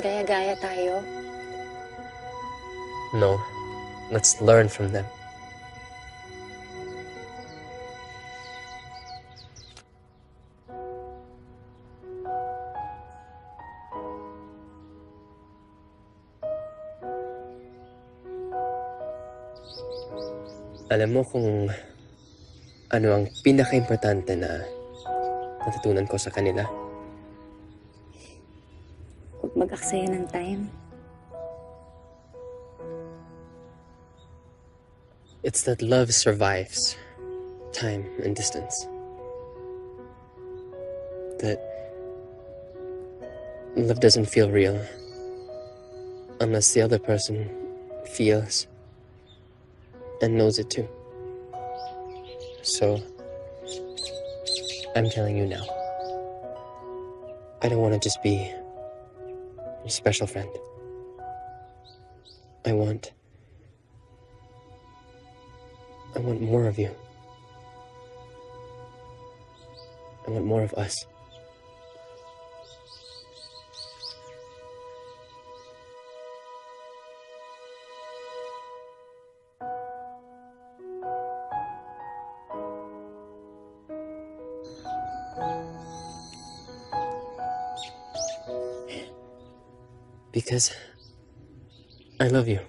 J: Gaya-gaya tayo.
I: No. Let's learn from them. Alam mo kung ano ang pinaka-importante na natutunan ko sa kanila?
J: Huwag mag-aksaya ng time.
I: It's that love survives time and distance. That love doesn't feel real unless the other person feels and knows it too. So, I'm telling you now. I don't want to just be a special friend. I want more of you. I want more of us. Because I love you.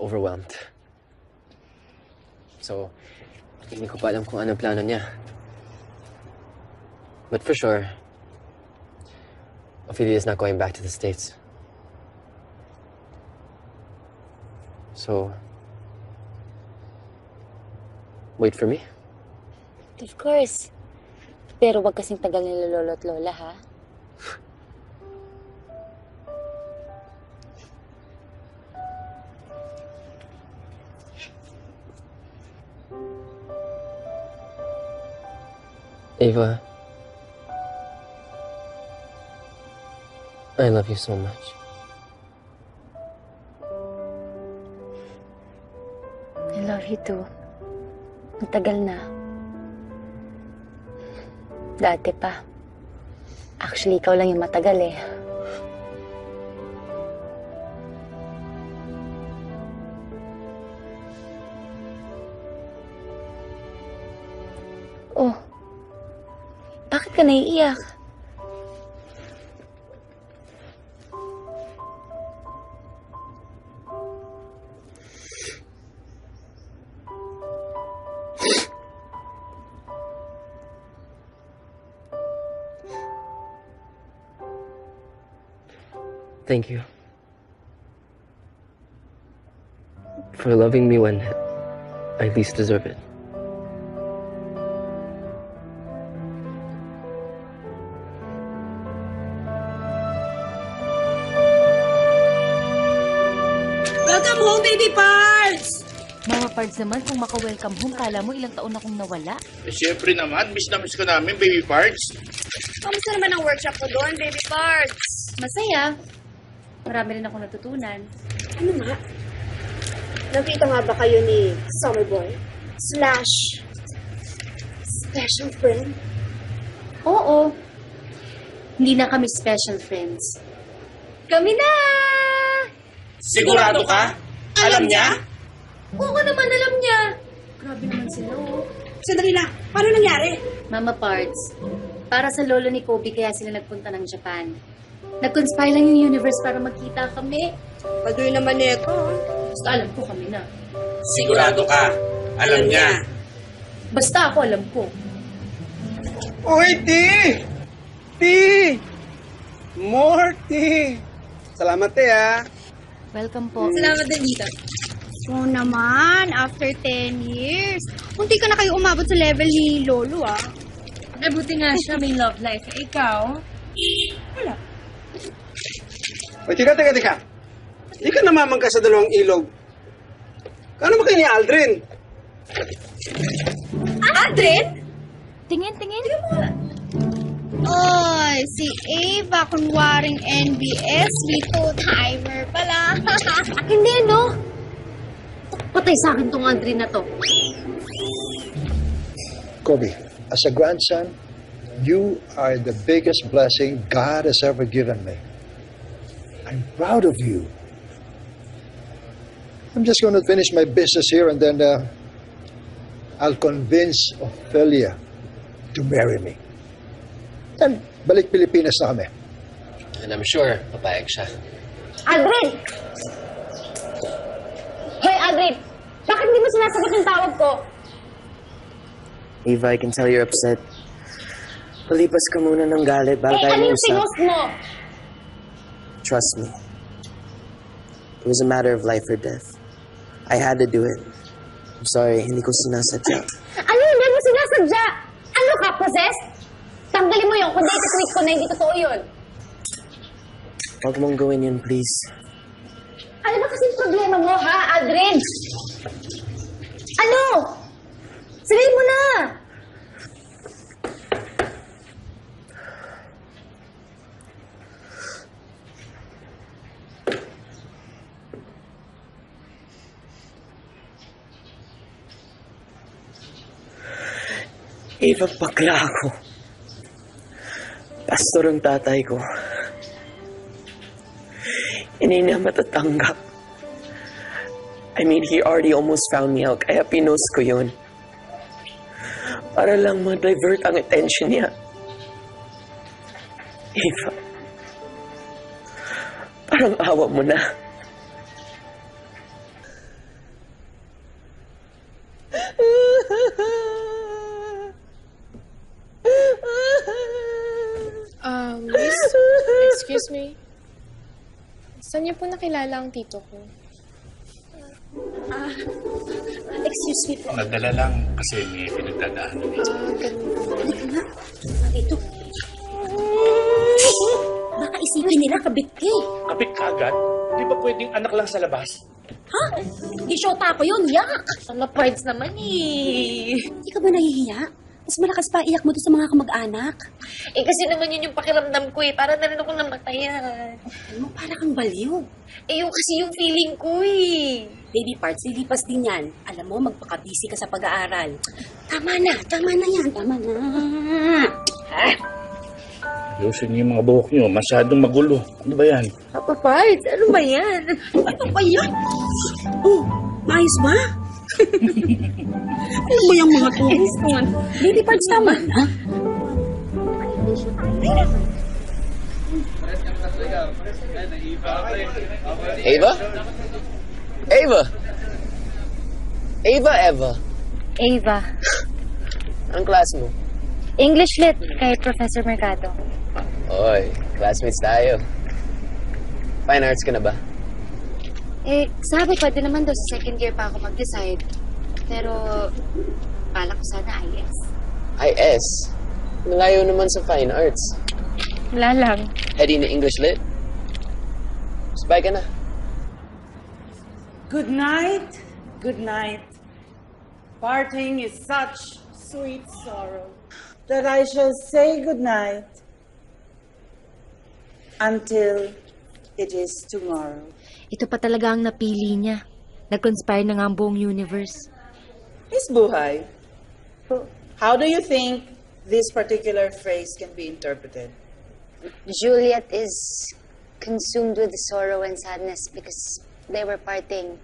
I: Overwhelmed. So, hindi ko pa alam kung anong plano niya. But for sure, Ophelia is not going back to the States. So, wait for me?
J: Of course. Pero wag kasing tagal nila lolo at lola, ha?
I: Ava, I love you so much.
A: I love you too. Matagal na. Dati pa. Actually, ikaw lang yung matagal eh. Oh, bakit ka naiiyak?
I: Thank you. For loving me when I least deserve it.
B: Welcome home, baby parts!
C: Mga parts naman, kung maka-welcome home, kala mo ilang taon akong nawala.
F: Eh, syempre naman, miss na miss ka namin, baby parts.
A: Kamusta naman ang workshop ko doon, baby parts? Masaya. Marami rin ako natutunan.
K: Ano nga? Nakita nga ba kayo ni Summerboy? Special friend?
A: Oo. Hindi na kami special friends. Kami na!
F: Sigurado ka? Alam niya?
A: Oo naman, alam niya. Grabe naman sila, oh.
B: Sandali lang, paano nangyari?
A: Mama Parts, para sa lolo ni Kobe kaya sila nagpunta ng Japan. Nag-conspire lang yung universe para magkita kami.
B: Padoy naman ito.
A: Basta alam ko kami na.
F: Sigurado ka? Alam niya?
A: Basta ako alam ko.
D: Uy, Ti! Ti! More tea! Salamat, Ti, ah.
C: Welcome po.
A: Salamat din dito.
G: Oo naman, after 10 years. Munti ka na kayo umabot sa level ni Lolo, ah.
A: Buti nga siya may love life. Eh, ikaw?
G: Wala.
D: Uy, tika. Di ka namamangka sa dalawang ilog. Kano ba kayo ni Aldrin?
A: Aldrin?
C: Tingin.
G: Oy, si Ava, kunwaring NBS, timer pala.
A: Hindi, no? Patay sa akin tong Aldrin na to.
L: Kobe, as a grandson, you are the biggest blessing God has ever given me. I'm proud of you. I'm just going to finish my business here and then I'll convince Ophelia to marry me. And balik Pilipinas na kami.
I: And I'm sure papayag siya.
A: Aldrin! Hoy, Aldrin! Bakit hindi mo sinasagot yung tawag ko?
P: Eva, I can tell you're upset. Palipas ka muna ng galit bago tayo
A: ano yung
P: mausap.
A: pinost mo?
P: Trust me. It was a matter of life or death. I had to do it. I'm sorry, hindi ko sinasadya.
A: Ano hindi mo sinasadya? Ano ka, possessed? Tanggalin mo yun, kundi iti-tweet ko na hindi totoo yun.
P: Huwag mong gawin yun, please.
A: Ano ba kasing problema mo, ha, Aldrin? Ano? Sabihin mo na!
P: Eva, bakla ako. Pastor ang tatay ko. Hindi na matatanggap. I mean, he already almost found me out, kaya pinost ko yun. Para lang ma-divert ang attention niya. Eva, parang awa mo na.
Q: Miss, excuse me. Saan niyo po nakilala ang tito ko?
A: Excuse me po.
F: Nadala lang kasi may pinagdadaanan eh.
B: Dito. Baka isipin nila kabit ka eh.
F: Kapit ka agad? Di ba pwedeng anak lang sa labas?
B: Ha? Di syota ko yun, yak!
A: Mga parts naman eh.
B: Hindi ka ba nahihiya? Mas malakas pa iyak mo doon sa mga kamag-anak.
J: Eh, kasi naman yun yung pakiramdam ko eh. Para na rin ako namatayan.
B: Alam mo, para kang baliw.
J: Eh, yung kasi yung feeling ko eh.
B: Baby parts, lilipas din yan. Alam mo, magpaka-busy ka sa pag-aaral. Tama na yan. Tama na. Ha?
F: Ayusin niyo yung mga buhok niyo. Masyadong magulo. Ano ba yan?
J: Papa Parts, ano ba yan?
B: Ano ba yan? Oh, maayos ba? Ano ba yung mga to? Baby parts, tama na.
I: Ava? Ava! Ava.
C: Ava.
I: Anong class mo?
C: English Lit kay Professor Mercado.
I: Oy, classmates tayo. Fine arts ka na ba?
A: Eh, sabi pwede naman daw sa second year pa ako mag-decide. Pero, balak ko sana IS.
I: IS? Malayo naman sa fine arts.
C: Wala lang.
I: Heading na English Lit? Sabay ka na.
R: Good night. Good night. Parting is such sweet sorrow that I shall say good night until it is tomorrow.
C: Ito pa talaga ang napili niya. Nag-conspire na nga ang buong universe.
R: Miss Buhay, how do you think this particular phrase can be interpreted?
K: Juliet is consumed with sorrow and sadness because they were parting.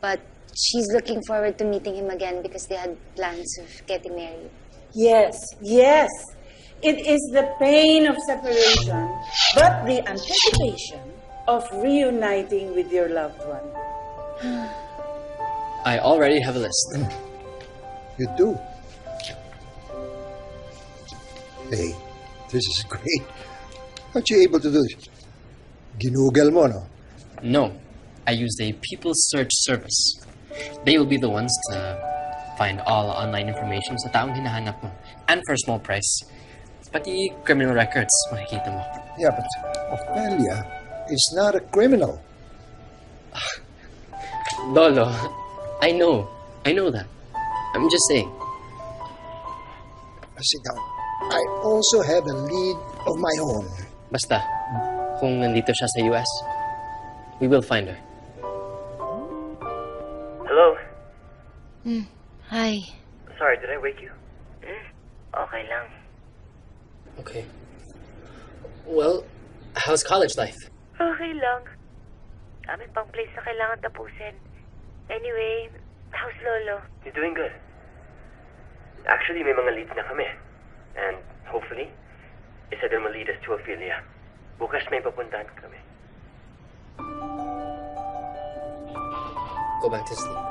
K: But she's looking forward to meeting him again because they had plans of getting married.
R: Yes. It is the pain of separation, but the anticipation of reuniting with your loved one.
I: I already have a list.
L: You do? Hey, this is great. Aren't you able to do this? Ginugel mo, no?
I: No, I used a people search service. They will be the ones to find all online information sa taong hinahanap mo. And for a small price. Pati criminal records, makikita mo.
L: Yeah, but Ophelia is not a criminal.
I: Lolo, I know that. I'm just saying.
L: Sit down. I also have a lead of my own.
I: Basta, kung nandito siya sa US, we will find her.
P: Hello?
C: Hi.
P: Sorry, did I wake you?
J: Okay lang.
I: Okay. Well, how's college life?
J: Okay lang. Dami pang place na kailangan tapusin. Anyway, how's Lolo?
P: You're doing good. Actually, may mga leads na kami. And hopefully, isa din ma-lead us to Ophelia. Bukas may papuntahan kami.
I: Go back to sleep.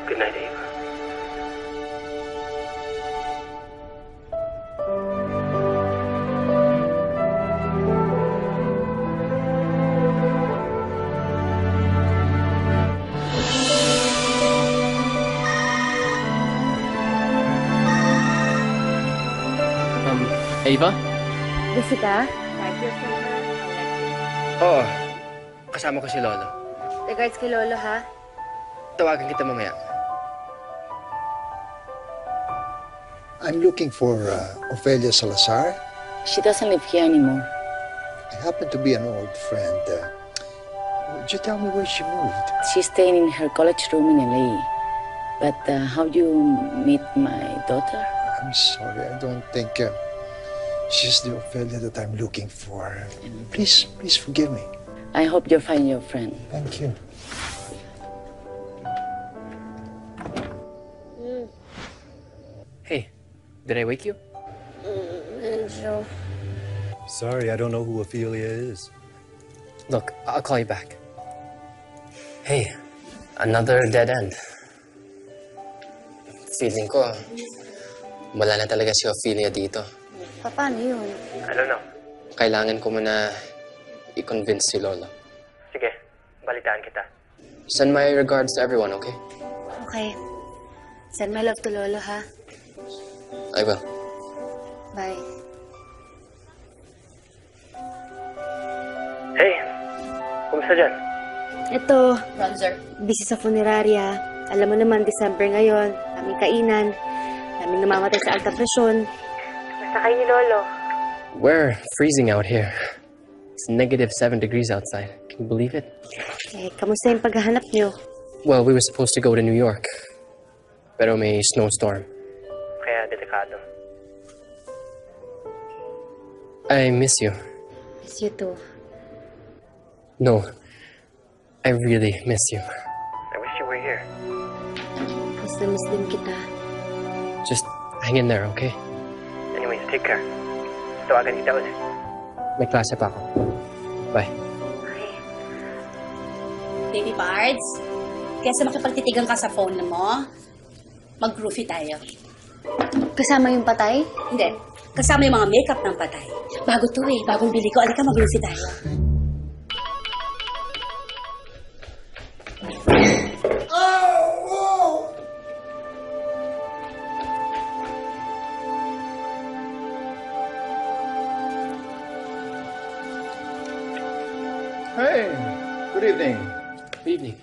P: Good night, Ava.
I: Ava?
C: Busy ka?
I: Oo. Kasama ko si Lolo.
A: Regards kay Lolo, ha?
I: Tawagan kita mamaya.
L: I'm looking for Ophelia Salazar.
S: She doesn't live here anymore.
L: I happen to be an old friend. Would you tell me where she moved?
S: She's staying in her college room in LA. But how you meet my daughter?
L: I'm sorry, I don't think she's the Ophelia that I'm looking for. Please forgive me.
S: I hope you find your friend.
L: Thank you.
I: Hey, did I wake you?
K: Medyo.
T: Sorry, I don't know who Ophelia is.
I: Look, I'll call you back. Hey, another dead end. Feeling ko, wala na talaga si Ophelia dito.
K: Paano yun?
P: I don't know.
I: Kailangan ko muna i-convince si Lolo.
P: Sige, balitaan kita.
I: Send my regards to everyone, okay?
A: Okay. Send my love to Lolo, ha?
I: I will.
A: Bye.
P: Hey, kumusta dyan?
A: Ito,
J: Bronzer.
A: busy sa funeraria. Alam mo naman, December ngayon. Daming kainan. Daming namamatay sa alta presyon. Basta kayo ni Lolo.
I: We're freezing out here. It's -7 degrees outside. Can you believe it?
A: Eh, kamusta yung paghahanap niyo?
I: Well, we were supposed to go to New York. Pero may snowstorm.
P: Kaya delikado.
I: I miss you.
A: Miss you too.
I: No, I really miss you.
P: I wish you were here.
A: Miss na miss din kita.
I: Just hang in there, okay?
P: Anyways, take care. Tawagan kita ulit.
I: May klase pa ako. Bye.
B: Baby Pards, kesa makipagtitigan ka sa phone mo, mag-groovy tayo.
A: Kasama yung patay?
B: Hindi. Kasama yung mga makeup ng patay. Bago to eh. Bagong bili ko. Alika, mag-groovy tayo.
L: Hey, good evening.
I: Good evening.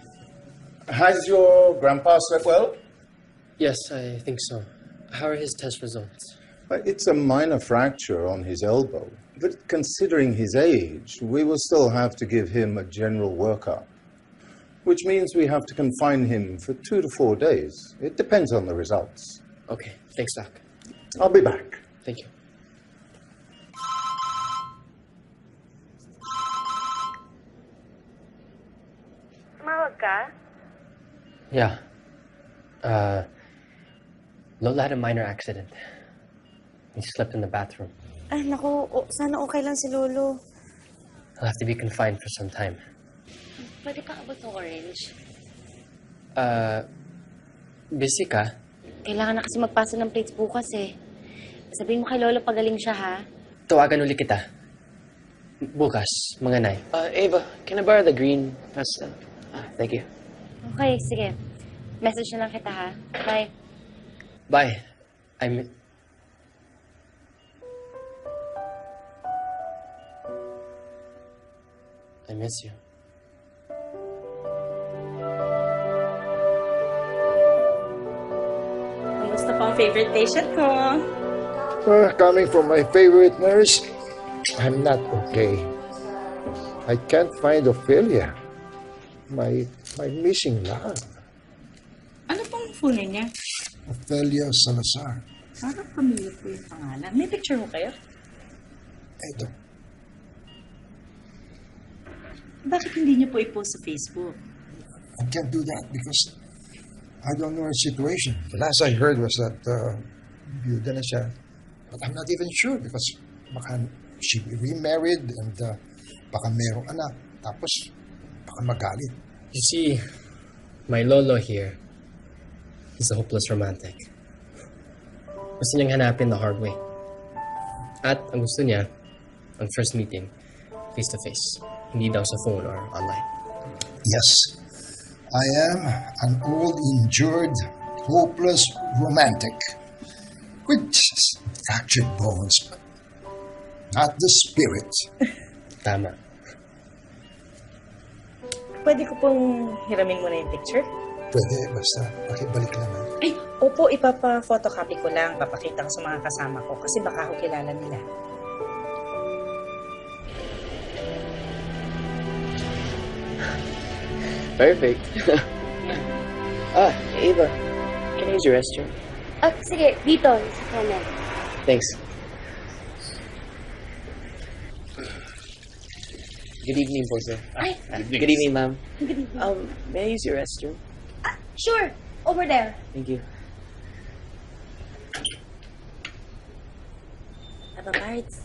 L: Has your grandpa slept well?
I: Yes, I think so. How are his test results?
L: Well, it's a minor fracture on his elbow, but considering his age, we will still have to give him a general workup, which means we have to confine him for 2 to 4 days. It depends on the results.
I: Okay, thanks, Doc.
L: I'll be back.
I: Thank you.
A: Tumawag ka?
I: Yeah. Lola had a minor accident. He slept in the bathroom.
A: Ay, naku. Sana okay lang si Lolo.
I: He'll have to be confined for some time.
A: Pwede pa abot ng orange?
I: Busy ka?
A: Kailangan na kasi magpasa ng plates bukas eh. Sabihin mo kay Lolo pagaling siya, ha?
I: Tawagan ulit kita. Bukas, mga 9. Ava, can I borrow the green pasta? Thank you.
A: Okay, sige. Message na lang kita, ha? Bye.
I: Bye. I miss you.
B: Kamusta po ang favorite patient ko?
L: Well, coming from my favorite nurse, I'm not okay. I can't find Ophelia. My missing love.
R: Ano pong full name niya?
L: Ophelia Salazar.
R: Parang pamilya po yung pangalan. May picture mo kayo?
L: Ito.
R: Bakit hindi niyo po i-post sa Facebook?
L: I can't do that because I don't know her situation. The last I heard was that biyuda na siya. But I'm not even sure because baka she remarried and baka merong anak. Tapos baka magalit.
I: You see, my lolo here is a hopeless romantic. Gusto niyang hanapin the hard way. At ang gusto niya, ang first meeting, face-to-face. Hindi daw sa phone or online.
L: Yes, I am an old, injured, hopeless romantic with fractured bones, but not the spirit.
I: Tama.
R: Pwede ko pong hiramin muna yung picture?
L: Pwede, basta pakibalik lang.
R: Ay, opo, ipapa-photocopy ko lang. Papakita ko sa mga kasama ko kasi baka ako kilala nila.
I: Perfect. Ava, can I use your restroom?
A: Sige, dito. Sa kanan.
I: Thanks. Good evening po, sir.
A: Ay.
I: Good evening, ma'am.
A: Good evening.
I: May I use your restroom?
A: Sure. Over there.
I: Thank you.
B: Papa Pards,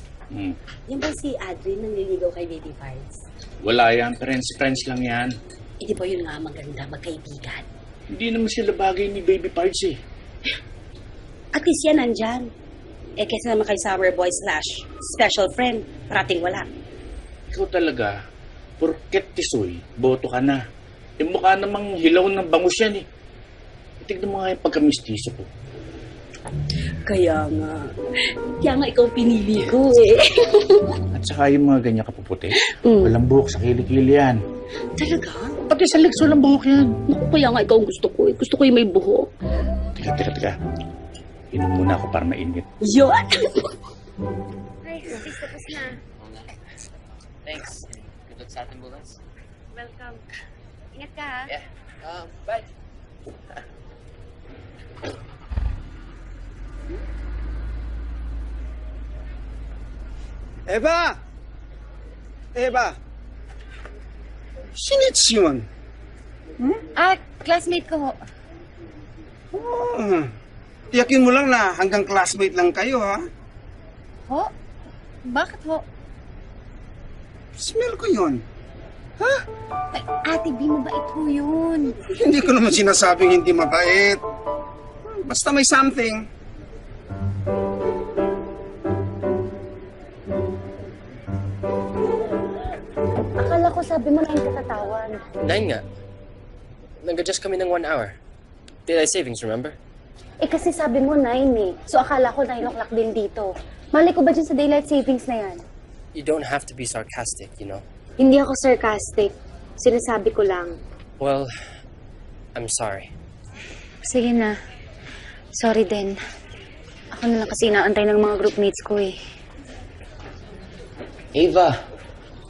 B: yan ba si Adrian nanliligaw kay Baby Pards?
F: Wala yan. Friends lang yan.
B: Di ba yun nga maganda, magkaibigan?
F: Hindi naman sila bagay ni Baby Pards eh.
B: At least yan nandyan. Kesa naman kay Summer Boy / special friend, parating wala.
F: Ikaw talaga, porket tisoy, boto ka na. Mukha namang hilaw ng bangus yan eh. Tignan mo nga yung pagkamistiso ko.
B: Kaya nga ikaw pinili ko eh.
F: At saka yung mga ganyan kapuputi, walang buhok sa kilikili yan.
B: Talaga?
F: Pati sa legs, walang buhok yan.
B: Naku, kaya nga ikaw ang gusto ko eh. Gusto ko yung may buhok.
F: Teka. Inom muna ako para mainit.
B: Yun!
A: Ay, tapos na.
I: Thanks. Good luck sa ating bukas.
A: Welcome. Ingat ka, ha?
I: Yeah. Bye.
D: Eva! Eva! Sinits yun?
A: Classmate ko ho.
D: Tiyakin mo lang na hanggang classmate lang kayo, ha?
A: Ho? Bakit ho?
D: Smell ko yun. Ha?
A: Ay, Ate B, mabait ho yun.
D: Hindi ko naman sinasabing hindi mabait. Basta may something.
A: Akala ko sabi mo na yung katatawan.
I: 9 nga. Nag-adjust kami ng 1 hour. Daylight savings, remember?
A: Eh kasi sabi mo 9 eh. So akala ko 9 o'clock din dito. Malay ko ba dyan sa daylight savings na yan?
I: You don't have to be sarcastic, you know?
A: Hindi ako sarcastic. Sinasabi ko lang.
I: Well, I'm sorry.
A: Sige na. Sorry din. Ako na lang kasi inaantay ng mga groupmates ko eh.
H: Ava,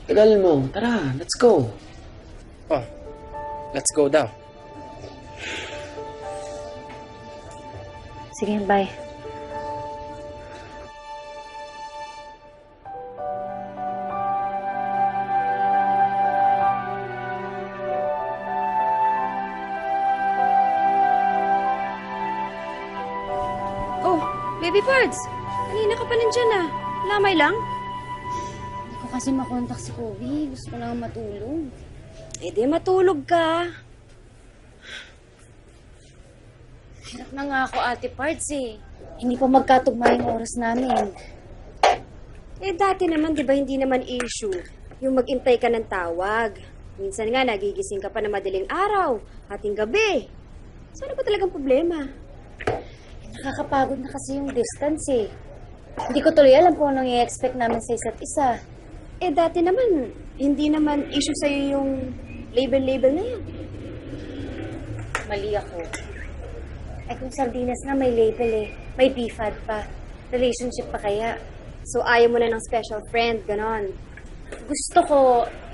H: tagal mo. Tara, let's go.
I: Oh, let's go daw.
A: Sige, bye.
B: Oh, Baby Pards! Kanina ka pa nandyan ah. Lamay lang?
A: Hindi ko kasi makontak si Kobe. Gusto ko lang matulog.
B: Eh di matulog ka.
A: Hirap na nga ako, Ate Pards eh. Hindi pa magkatugma yung oras namin.
B: Eh dati naman, di ba hindi naman issue yung mag-intay ka ng tawag. Minsan nga, nagigising ka pa na madaling araw, hating gabi. So ano ba talagang problema?
A: Nakakapagod na kasi yung distance eh. Hindi ko tuloy alam kung anong i-expect namin sa isa't isa.
B: Eh dati naman, hindi naman issue sa'yo yung label-label na yan.
A: Mali ako. Eh kung sardinas na may label eh. May BFAD pa. Relationship pa kaya.
B: So ayaw mo na ng special friend, ganon.
A: Gusto ko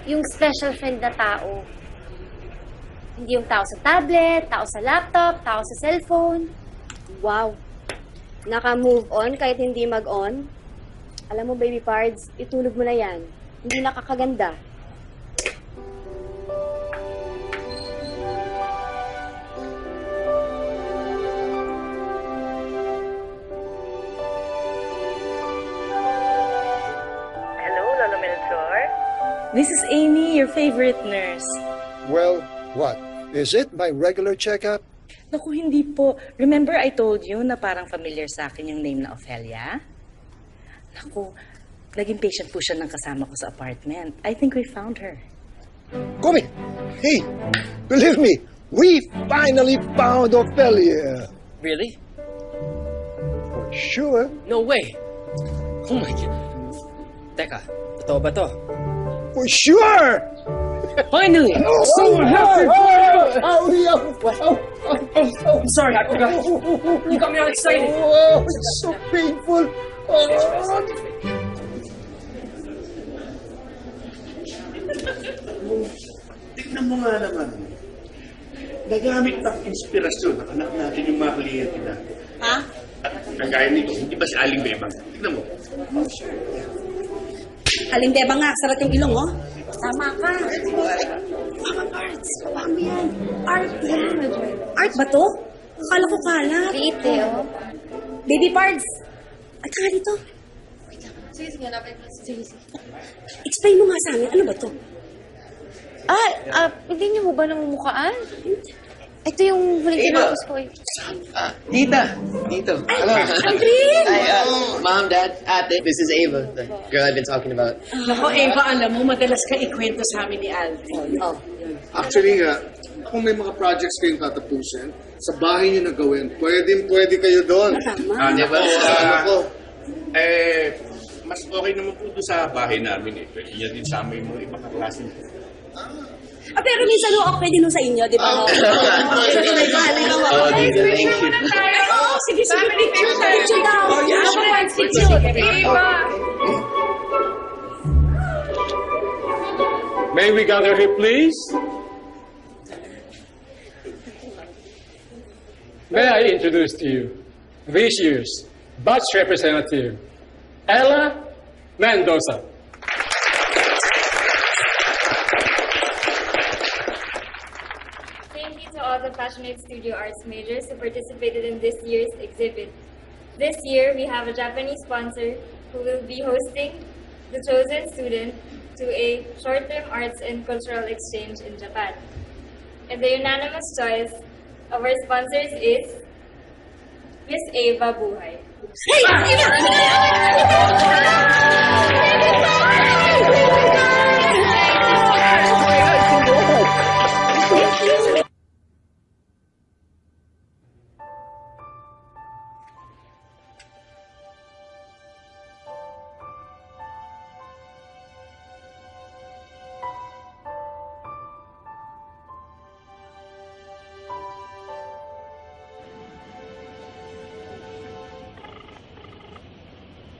A: yung special friend na tao. Hindi yung tao sa tablet, tao sa laptop, tao sa cellphone.
B: Wow. Naka-move on kahit hindi mag-on. Alam mo, Baby Pards, itulog mo na yan. Hindi nakakaganda.
R: Hello, Lolo Melchor. This is Amy, your favorite nurse.
L: Well, what? Is it my regular checkup?
R: Naku, hindi po. Remember I told you na parang familiar sa akin yung name na Ophelia? Naku, naging patient po siya ng kasama ko sa apartment. I think we found her.
L: Kobe! Hey! Believe me, we finally found Ophelia!
I: Really?
L: For sure.
I: No way! Oh my God. Teka, totoo ba to?
L: For sure!
I: Finally!
L: Someone has it!
I: I'm sorry, I forgot. You got me all excited.
L: Oh, it's so painful.
F: Tignan mo nga naman. Nagamit ng inspirasyon ng anak natin yung mga kliyente natin.
B: Ha?
F: At kagaya nito, hindi ba si Aling Bebang? Tignan mo.
B: Aling Beba nga, sarat yung ilong, oh. Tama ka. Mga Pards, paano yan? Art yan. Art ba to? Akala ko kalat.
A: Liit eh, oh.
B: Baby Pards, at saka dito.
A: Sige.
B: Explain mo nga sa amin, ano ba to?
A: Hindi niyo mo ba namumukhaan? Ito yung huling tinapos ko eh.
H: Tita! Dito. Hello.
B: Andrin!
H: Hi, Mom, Dad, Ate. This is Ava, the girl I've been talking about.
R: Naku, Eva, alam mo, madalas ka ikwento sa amin ni Alvin.
F: Actually,
U: kung may mga projects kayong tatapusin, sa bahay niyo na gawin. Pwede kayo doon.
F: Mas okay naman po doon sa bahay namin eh. Pwede niya din sa amin yung mga ibang kaklasin.
B: Pero minsan okay din sa inyo, di ba? Sige. Picture daw.
V: May we gather here, please? May I introduce to you this year's batch representative, Ella Mendoza.
W: Thank you to all the passionate studio arts majors who participated in this year's exhibit. This year, we have a Japanese sponsor who will be hosting the chosen student to a short-term arts and cultural exchange in Japan. And the unanimous choice of our sponsors is Miss Ava Buhay.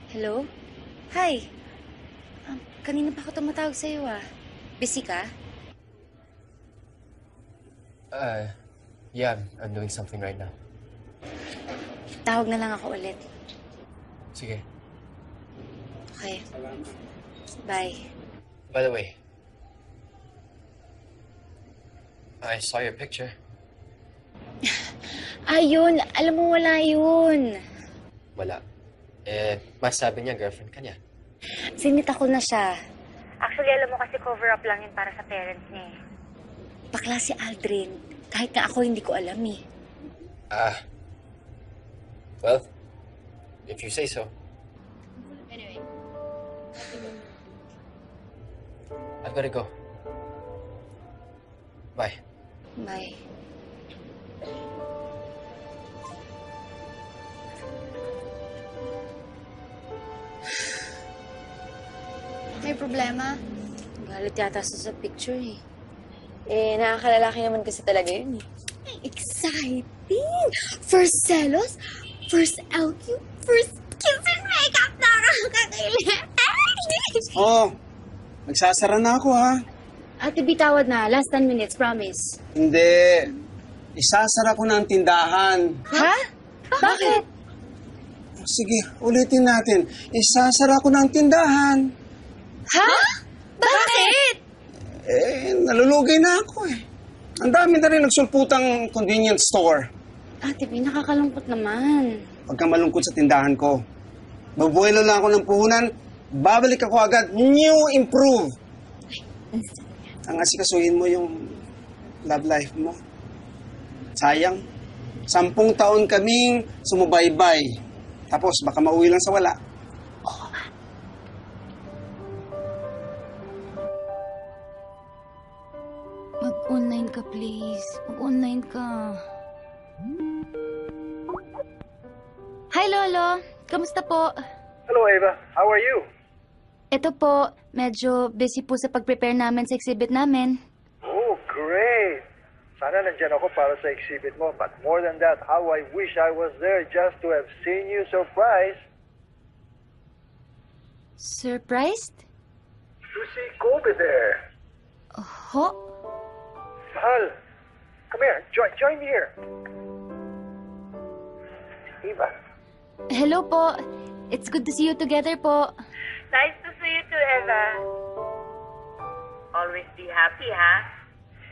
C: Hello? Hi. Kanina pa ako tumatawag sa'yo Busy ka?
H: Yeah, I'm doing something right now.
C: Tawag na lang ako ulit.
H: Sige.
C: Okay. Bye.
H: By the way, I saw your picture.
C: Ayun, alam mo wala yun.
H: Wala. Mas sabi niya girlfriend ka niya.
C: Sinita ko na siya.
A: Actually, alam mo kasi cover-up lang yun para sa parents niya eh.
C: Bakla si Aldrin. Kahit nga ako hindi ko alam eh.
H: Well, if you say so.
W: Anyway.
H: I've got to go. Bye.
C: Bye.
A: May problema?
C: Galit yata sa picture eh.
J: Nakakalalaki naman kasi talaga yun eh.
A: Exciting! First selos, first LQ, first kiss and makeup na kakailan.
D: Nagsasara na ako ha.
C: Ate, bitawad na. Last 10 minutes, promise.
D: Hindi. Isasara ko na ang tindahan.
C: Ha? Bakit?
D: Sige, ulitin natin. Isasara ko na ang tindahan.
A: Ha? Bakit?
D: Nalulugay na ako eh. Ang dami na rin nagsulputang convenience store.
C: Ate, nakakalungkot naman.
D: Pagka malungkot sa tindahan ko, mabuelo lang ako ng puhunan, babalik ako agad, new improve. Ang asikasuhin mo yung love life mo. Sayang, 10 taon kaming sumubaybay. Tapos baka mauwi lang sa wala.
C: Mag-online ka, please. Mag-online ka. Hi, Lolo. Kamusta po?
X: Hello, Ava. How are you?
C: Ito po, medyo busy po sa pag-prepare namin sa exhibit namin.
X: Oh, great. Sana nandyan ako para sa exhibit mo. But more than that, how I wish I was there just to have seen you surprised.
C: Surprised?
X: To see Kobe there.
C: Ho?
X: Mahal, come here. Join me here. Eva.
C: Hello po. It's good to see you together po.
A: Nice to see you too, Eva. Always be happy, ha?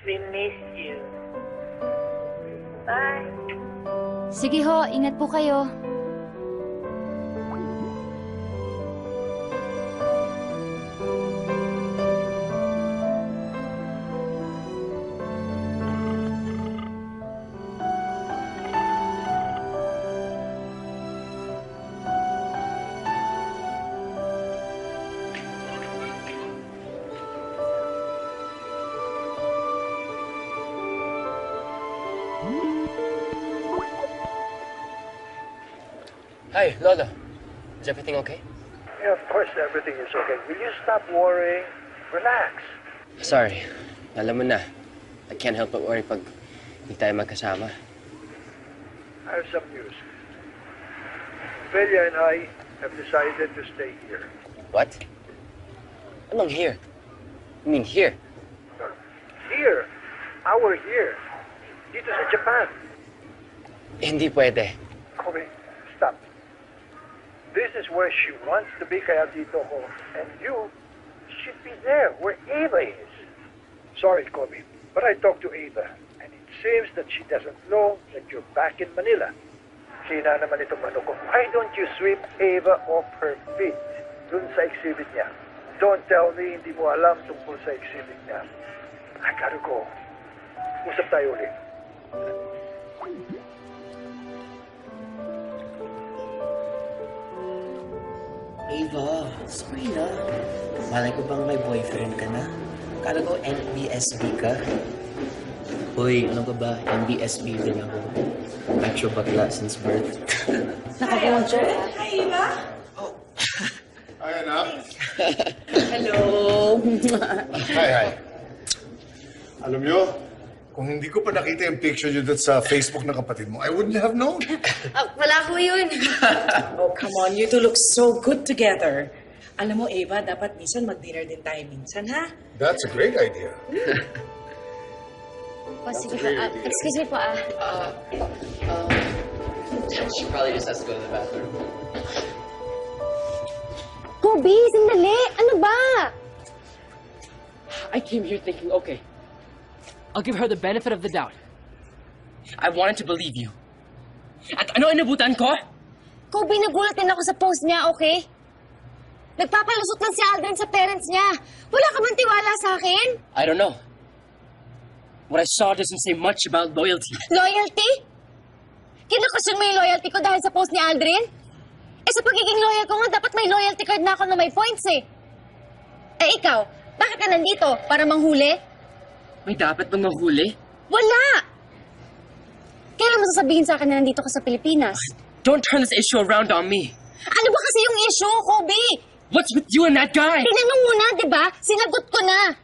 A: We miss you. Bye.
C: Sige ho, ingat po kayo.
H: Hi, Lola. Is everything okay?
X: Yeah, of course everything is okay. Will you stop worrying? Relax.
H: Sorry. Alam mo na. I can't help but worry pag hindi tayo magkasama.
X: I have some news. Ophelia and I have decided to stay here.
H: What? Anong here? You mean here?
X: Here? Our here. Dito sa Japan.
H: Hindi pwede.
X: Kobe, stop. This is where she wants to be, kaya dito ko. And you should be there, where Ava is. Sorry, Kobe, but I talked to Ava, and it seems that she doesn't know that you're back in Manila. Hina naman itong ano ko. Why don't you sweep Ava off her feet dun sa exhibit niya? Don't tell me hindi mo alam tungkol sa exhibit niya. I gotta go. Usap tayo ulit.
E: Ava, sorry na. Malay ko bang may boyfriend ka na? Kala ko NBSB ka. Uy, ano ka ba? NBSB din ako. Metro bakla since birth.
B: Nakapuncho.
E: Hi, Ava!
U: Hi, anak.
B: Hello.
U: Hi. Alam nyo, kung hindi ko pa nakita yung picture nyo doon sa Facebook ng kapatid mo, I wouldn't have known.
A: Wala ko yun.
R: Oh, come on. You two look so good together. Alam mo, Ava, dapat minsan mag-dinner din tayo minsan, ha?
U: That's a great idea.
A: Sige po. Excuse me po,
H: She probably just has to go to the bathroom.
A: Kobe, sandali. Ano ba?
I: I came here thinking, okay, I'll give her the benefit of the doubt. I wanted to believe you. At ano inabutan ko?
A: Kobe, nagulat din ako sa post niya, okay? Nagpapalusot lang si Aldrin sa parents niya. Wala ka bang tiwala sa akin?
I: I don't know. What I saw doesn't say much about loyalty.
A: Loyalty? Kinakasyon mo yung loyalty ko dahil sa post ni Aldrin? Eh sa pagiging loyal ko nga, dapat may loyalty card na ako na may points eh. Eh ikaw, bakit ka nandito? Para manghuli?
I: May dapat bang mahuli?
A: Wala! Kailan mo sasabihin sa akin na nandito ka sa Pilipinas?
I: Don't turn this issue around on me.
A: Ano ba kasi yung issue, Kobe?
I: What's with you and that guy?
A: Tinanong mo na, di ba? Sinagot ko na.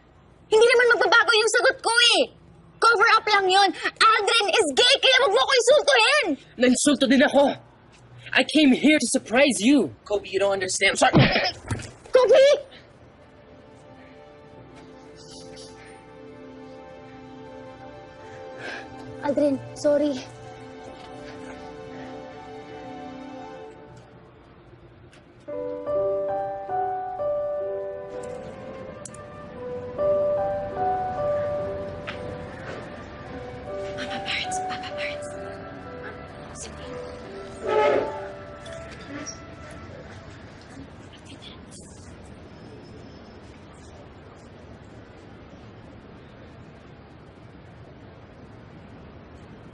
A: Hindi naman magbabago yung sagot ko eh. Cover up lang yon. Aldrin is gay, kaya wag mo ko insultuhin!
I: Nainsulto din ako. I came here to surprise you.
E: Kobe, you don't understand.
I: Sorry.
A: Kobe! Aldrin, sorry. Papa Barnes. Sige.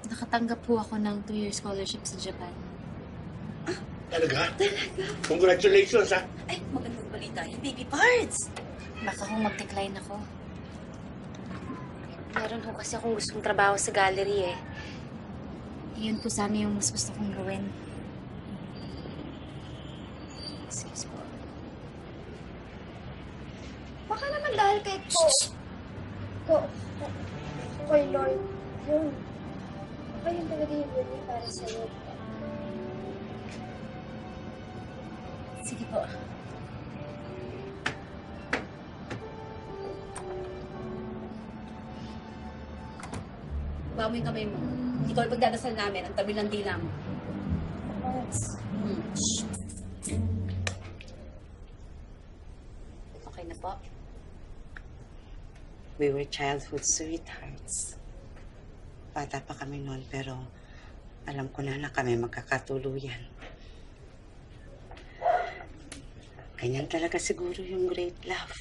A: Nakatanggap po ako ng 2-year scholarship sa Japan.
F: Talaga? Congratulations, ha?
B: Ay, magandang balita yan, baby parts.
A: Baka kung mag-decline ako. Meron ho kasi akong gustong trabaho sa gallery eh. Yun po sana yung mas gusto kong gawin. Excuse po. Baka naman dahil kay kay Lord, yun. Baka yun talaga yung gawin para sa'yo. Sige po.
B: Bawa mo yung kamay mo. Ikaw ang pagdadasal namin, ang tabi ng dila mo. Okay na po.
S: We were childhood sweethearts. Bata pa kami noon, pero alam ko na kami magkakatuluyan. Ganyan talaga siguro yung great love.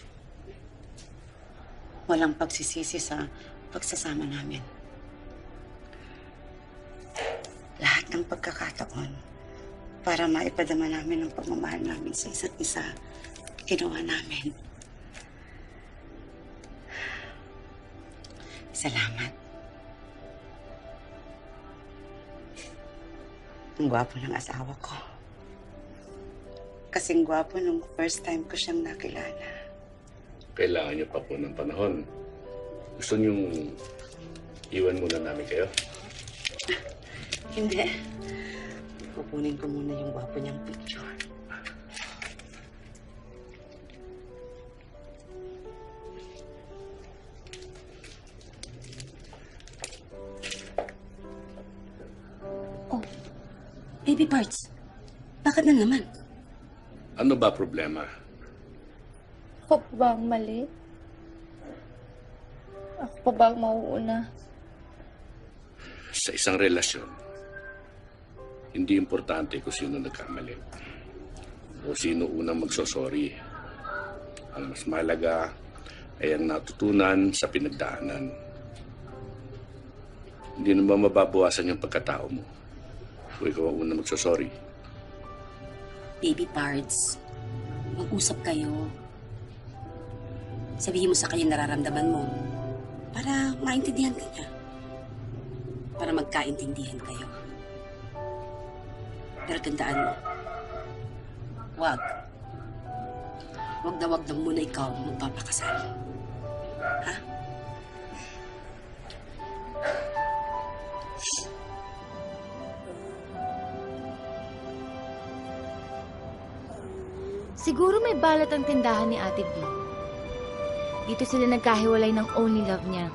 S: Walang pagsisisi sa pagsasama namin. Lahat ng pagkakataon para maipadama namin ang pagmamahal namin sa isa't isa, ginawa namin. Salamat. Ang gwapo ng asawa ko. kasing gwapo nung first time ko siyang nakilala.
F: Kailangan niyo pa po ng panahon. Gusto niyong iwan muna namin kayo?
S: Hindi. Kukunin ko muna yung gwapo niyang picture.
B: Baby parts, bakit na naman?
F: Ano ba problema?
Q: Ako pa ba ang mali? Ako pa ba ang mauuna?
F: Sa isang relasyon, hindi importante kung sino nagkamali o sino unang magsosorry. Ang mas mahalaga ay ang natutunan sa pinagdaanan. Hindi naman mababawasan yung pagkatao mo kung ikaw ang unang magsosorry.
B: Baby parts, mag-usap kayo. Sabihin mo sa kanya nararamdaman mo para maintindihan ka niya. Para magkaintindihan kayo. Pero tandaan mo, wag na wag lang muna ikaw magpapakasal. Ha?
C: Siguro may balat ang tindahan ni Ate B. Dito sila nagkahiwalay ng only love niya.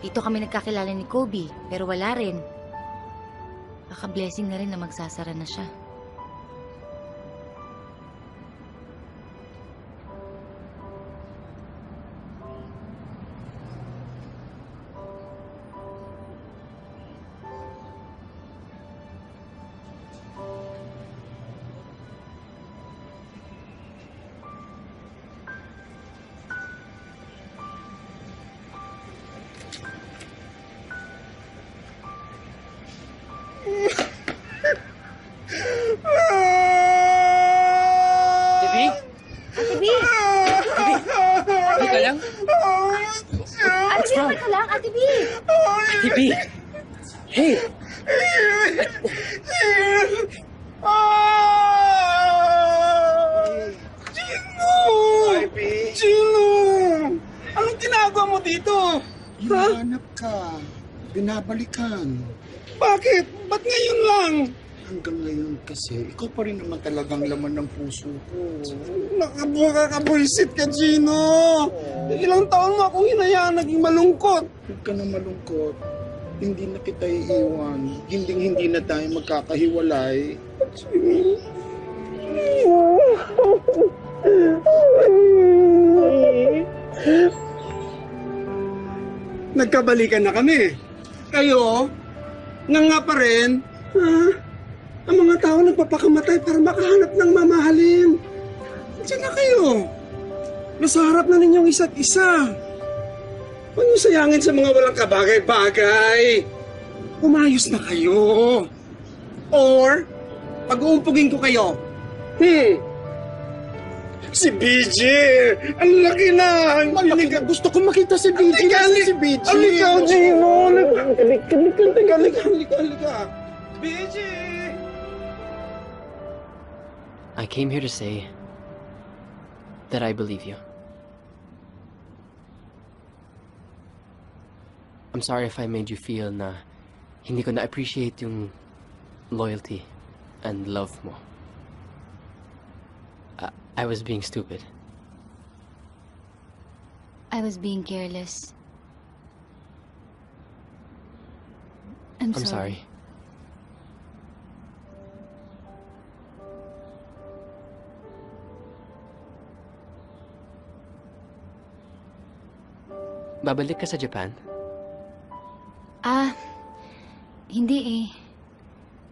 C: Dito kami nagkakilala ni Kobe, pero wala rin. Baka blessing na rin na magsasara na siya.
A: Ate B!
H: Ate B! Hey!
D: Gino! Gino! Anong ginagawa mo dito?
L: Hinahanap ka. Binabalikan.
D: Bakit? Ba't ngayon lang?
L: Hanggang ngayon kasi, ikaw pa rin naman talagang laman ng puso ko.
D: Nakakabuisit ka, Gino! Ilang taon mo akong hinayaan naging malungkot.
L: Huwag ka na malungkot. Hindi na kita iiwan. Hindi na tayo magkakahiwalay.
D: Nagkabalikan na kami. Kayo, nga pa rin, ang mga tao nagpapakamatay para makahanap ng mamahalin. Diyan na kayo. Nasa harap na ninyong isa't isa. Huwag niyo sayangin sa mga walang kabagay-bagay. Umayos na kayo. Or, pag-uumpugin ko kayo. Si BJ! Ang laki na!
L: Gusto ko makita si BJ. Si BJ!
D: Halika, Gino! Halika! BJ!
I: I came here to say that I believe you. I'm sorry if I made you feel na hindi ko na-appreciate yung loyalty and love mo. I was being stupid.
C: I was being careless. I'm sorry.
I: Babalik ka sa Japan?
C: Hindi eh.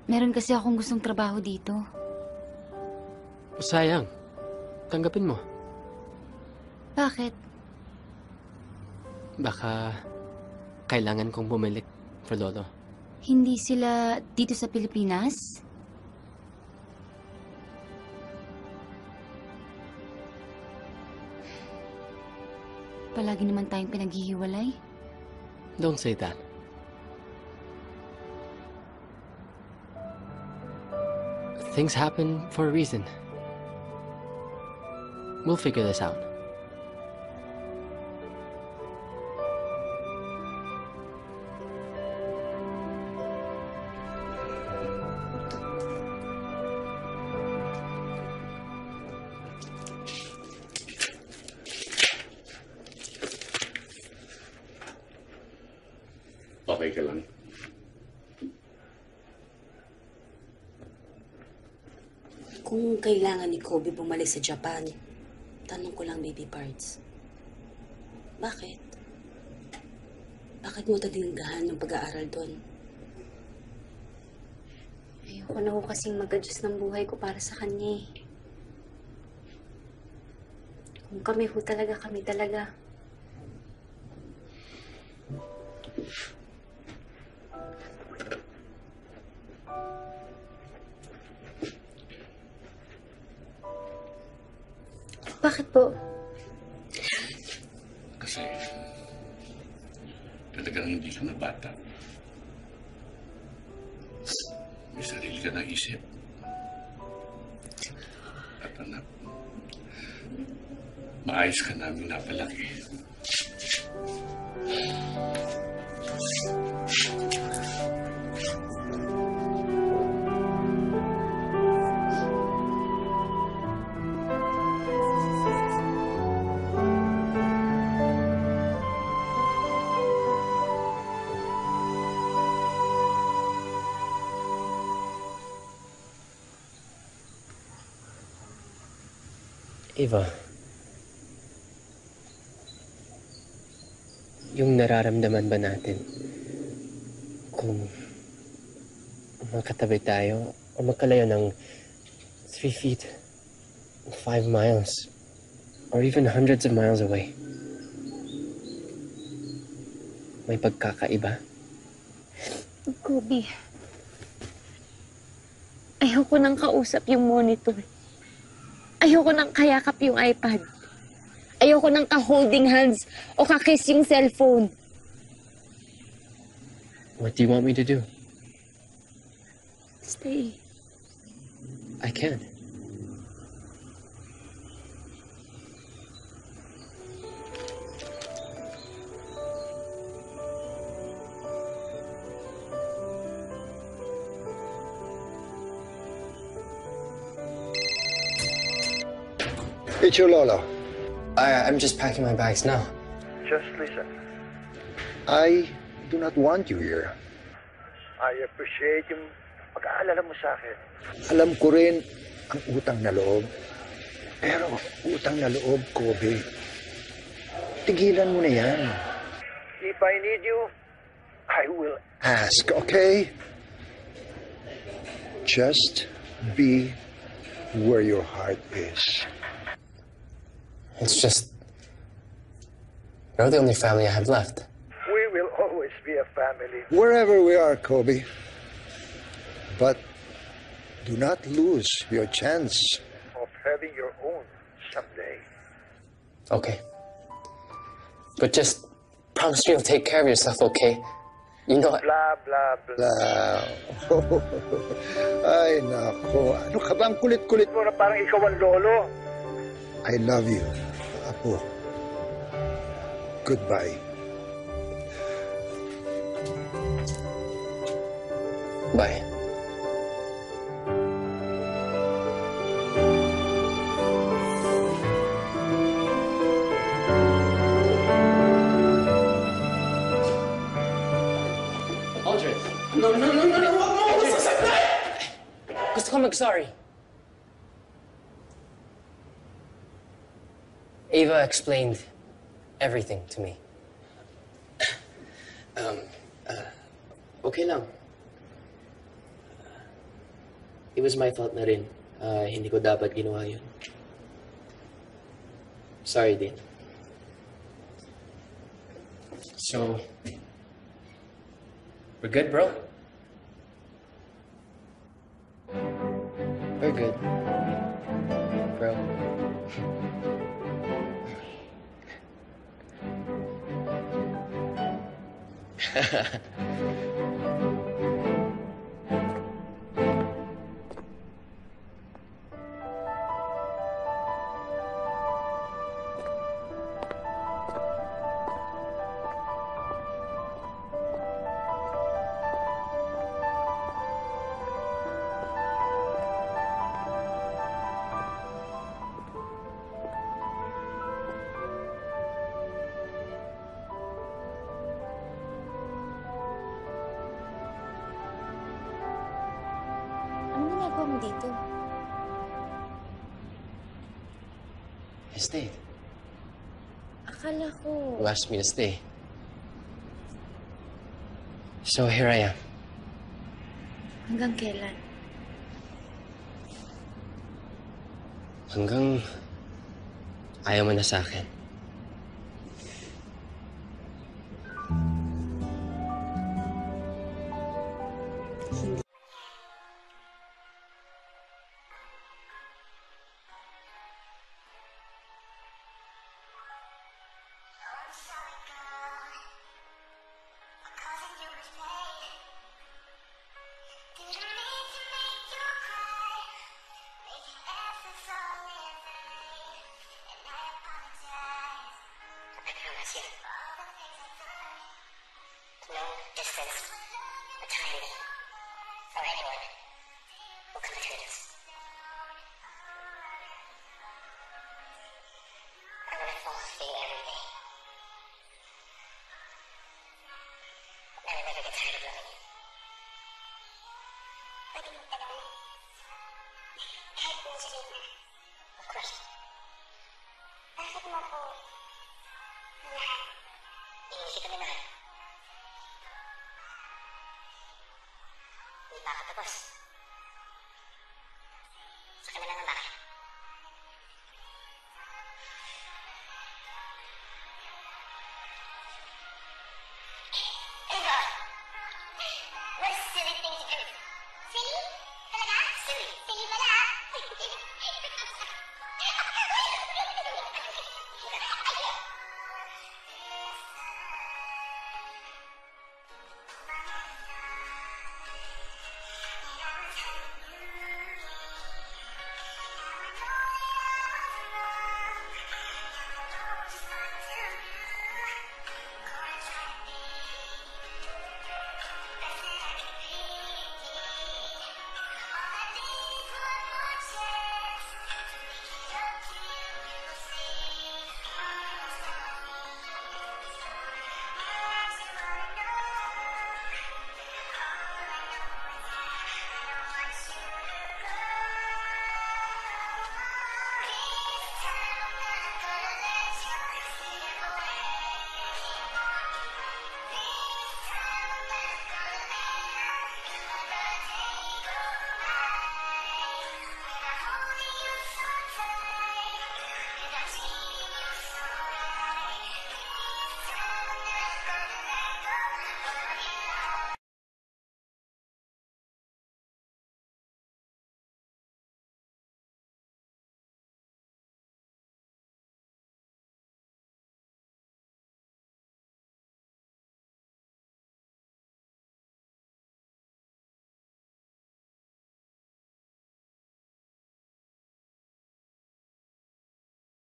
C: Meron kasi akong gustong trabaho dito.
I: Sayang. Tanggapin mo.
C: Bakit?
I: Baka kailangan kong bumalik for Lolo.
C: Hindi sila dito sa Pilipinas? Palagi naman tayong pinaghihiwalay.
I: Don't say that. Things happen for a reason. We'll figure this out.
F: Okay ka lang?
B: Kung kailangan ni Kobe bumalik sa Japan, tanong ko lang, baby parts. Bakit? Bakit mo tatinggahan ng pag-aaral doon?
A: Ayoko na ho kasing mag-adjust ng buhay ko para sa kanya eh. Kung kami ho talaga, kami talaga. Bakit po?
F: Kasi talagang hindi ka na bata. May sarili ka na isip. At anak, maayos ka namin napalaki.
H: Eva, yung nararamdaman ba natin kung magkatabi tayo o magkalayo ng 3 feet, 5 miles, or even hundreds of miles away, may pagkakaiba?
A: Kobe, ayoko nang kausap yung monitor. Ayoko nang kayakap yung iPad. Ayoko nang ka-holding hands o ka-kiss yung cellphone.
H: What do you want me to do?
A: Stay.
H: I can't.
L: It's your Lolo.
H: I'm just packing my bags now.
X: Just listen.
L: I do not want you here.
X: I appreciate yung pag-aalala mo sa akin.
L: Alam ko rin ang utang na loob. Pero utang na loob, Kobe. Tigilan mo na yan.
X: If I need you, I will
L: Ask, okay? Just be where your heart is.
H: It's just, you're the only family I have left.
X: We will always be a family.
L: Wherever we are, Kobe. But do not lose your chance.
X: Of having your own someday.
H: Okay. But just promise me you'll take care of yourself, okay? You know,
X: Blah, blah, blah.
L: Ay, nako. Ano ka ba? Ang kulit-kulit
X: mo na parang ikaw ang lolo.
L: I love you, Apo. Goodbye.
H: Bye.
I: Aldrin.
H: No, no, no, no, no, gusto ko mag-sorry. Ava explained everything to me.
E: Okay lang. It was my fault na rin. Hindi ko dapat ginawa yun. Sorry din.
H: So, we're good, bro? We're good, bro.
I: I stayed.
Q: Akala ko...
I: You asked me to stay. So here I am.
Q: Hanggang kailan?
I: Hanggang ayaw mo na sa akin.
G: No distance or time or anyone will come between us. I want to fall for you every day. I will never get tired of loving you. Pwede mo talaga. Kahit minsan na. Of course. Bakit mo ko mahal? Hindi kita minahal. Hindi makatapos.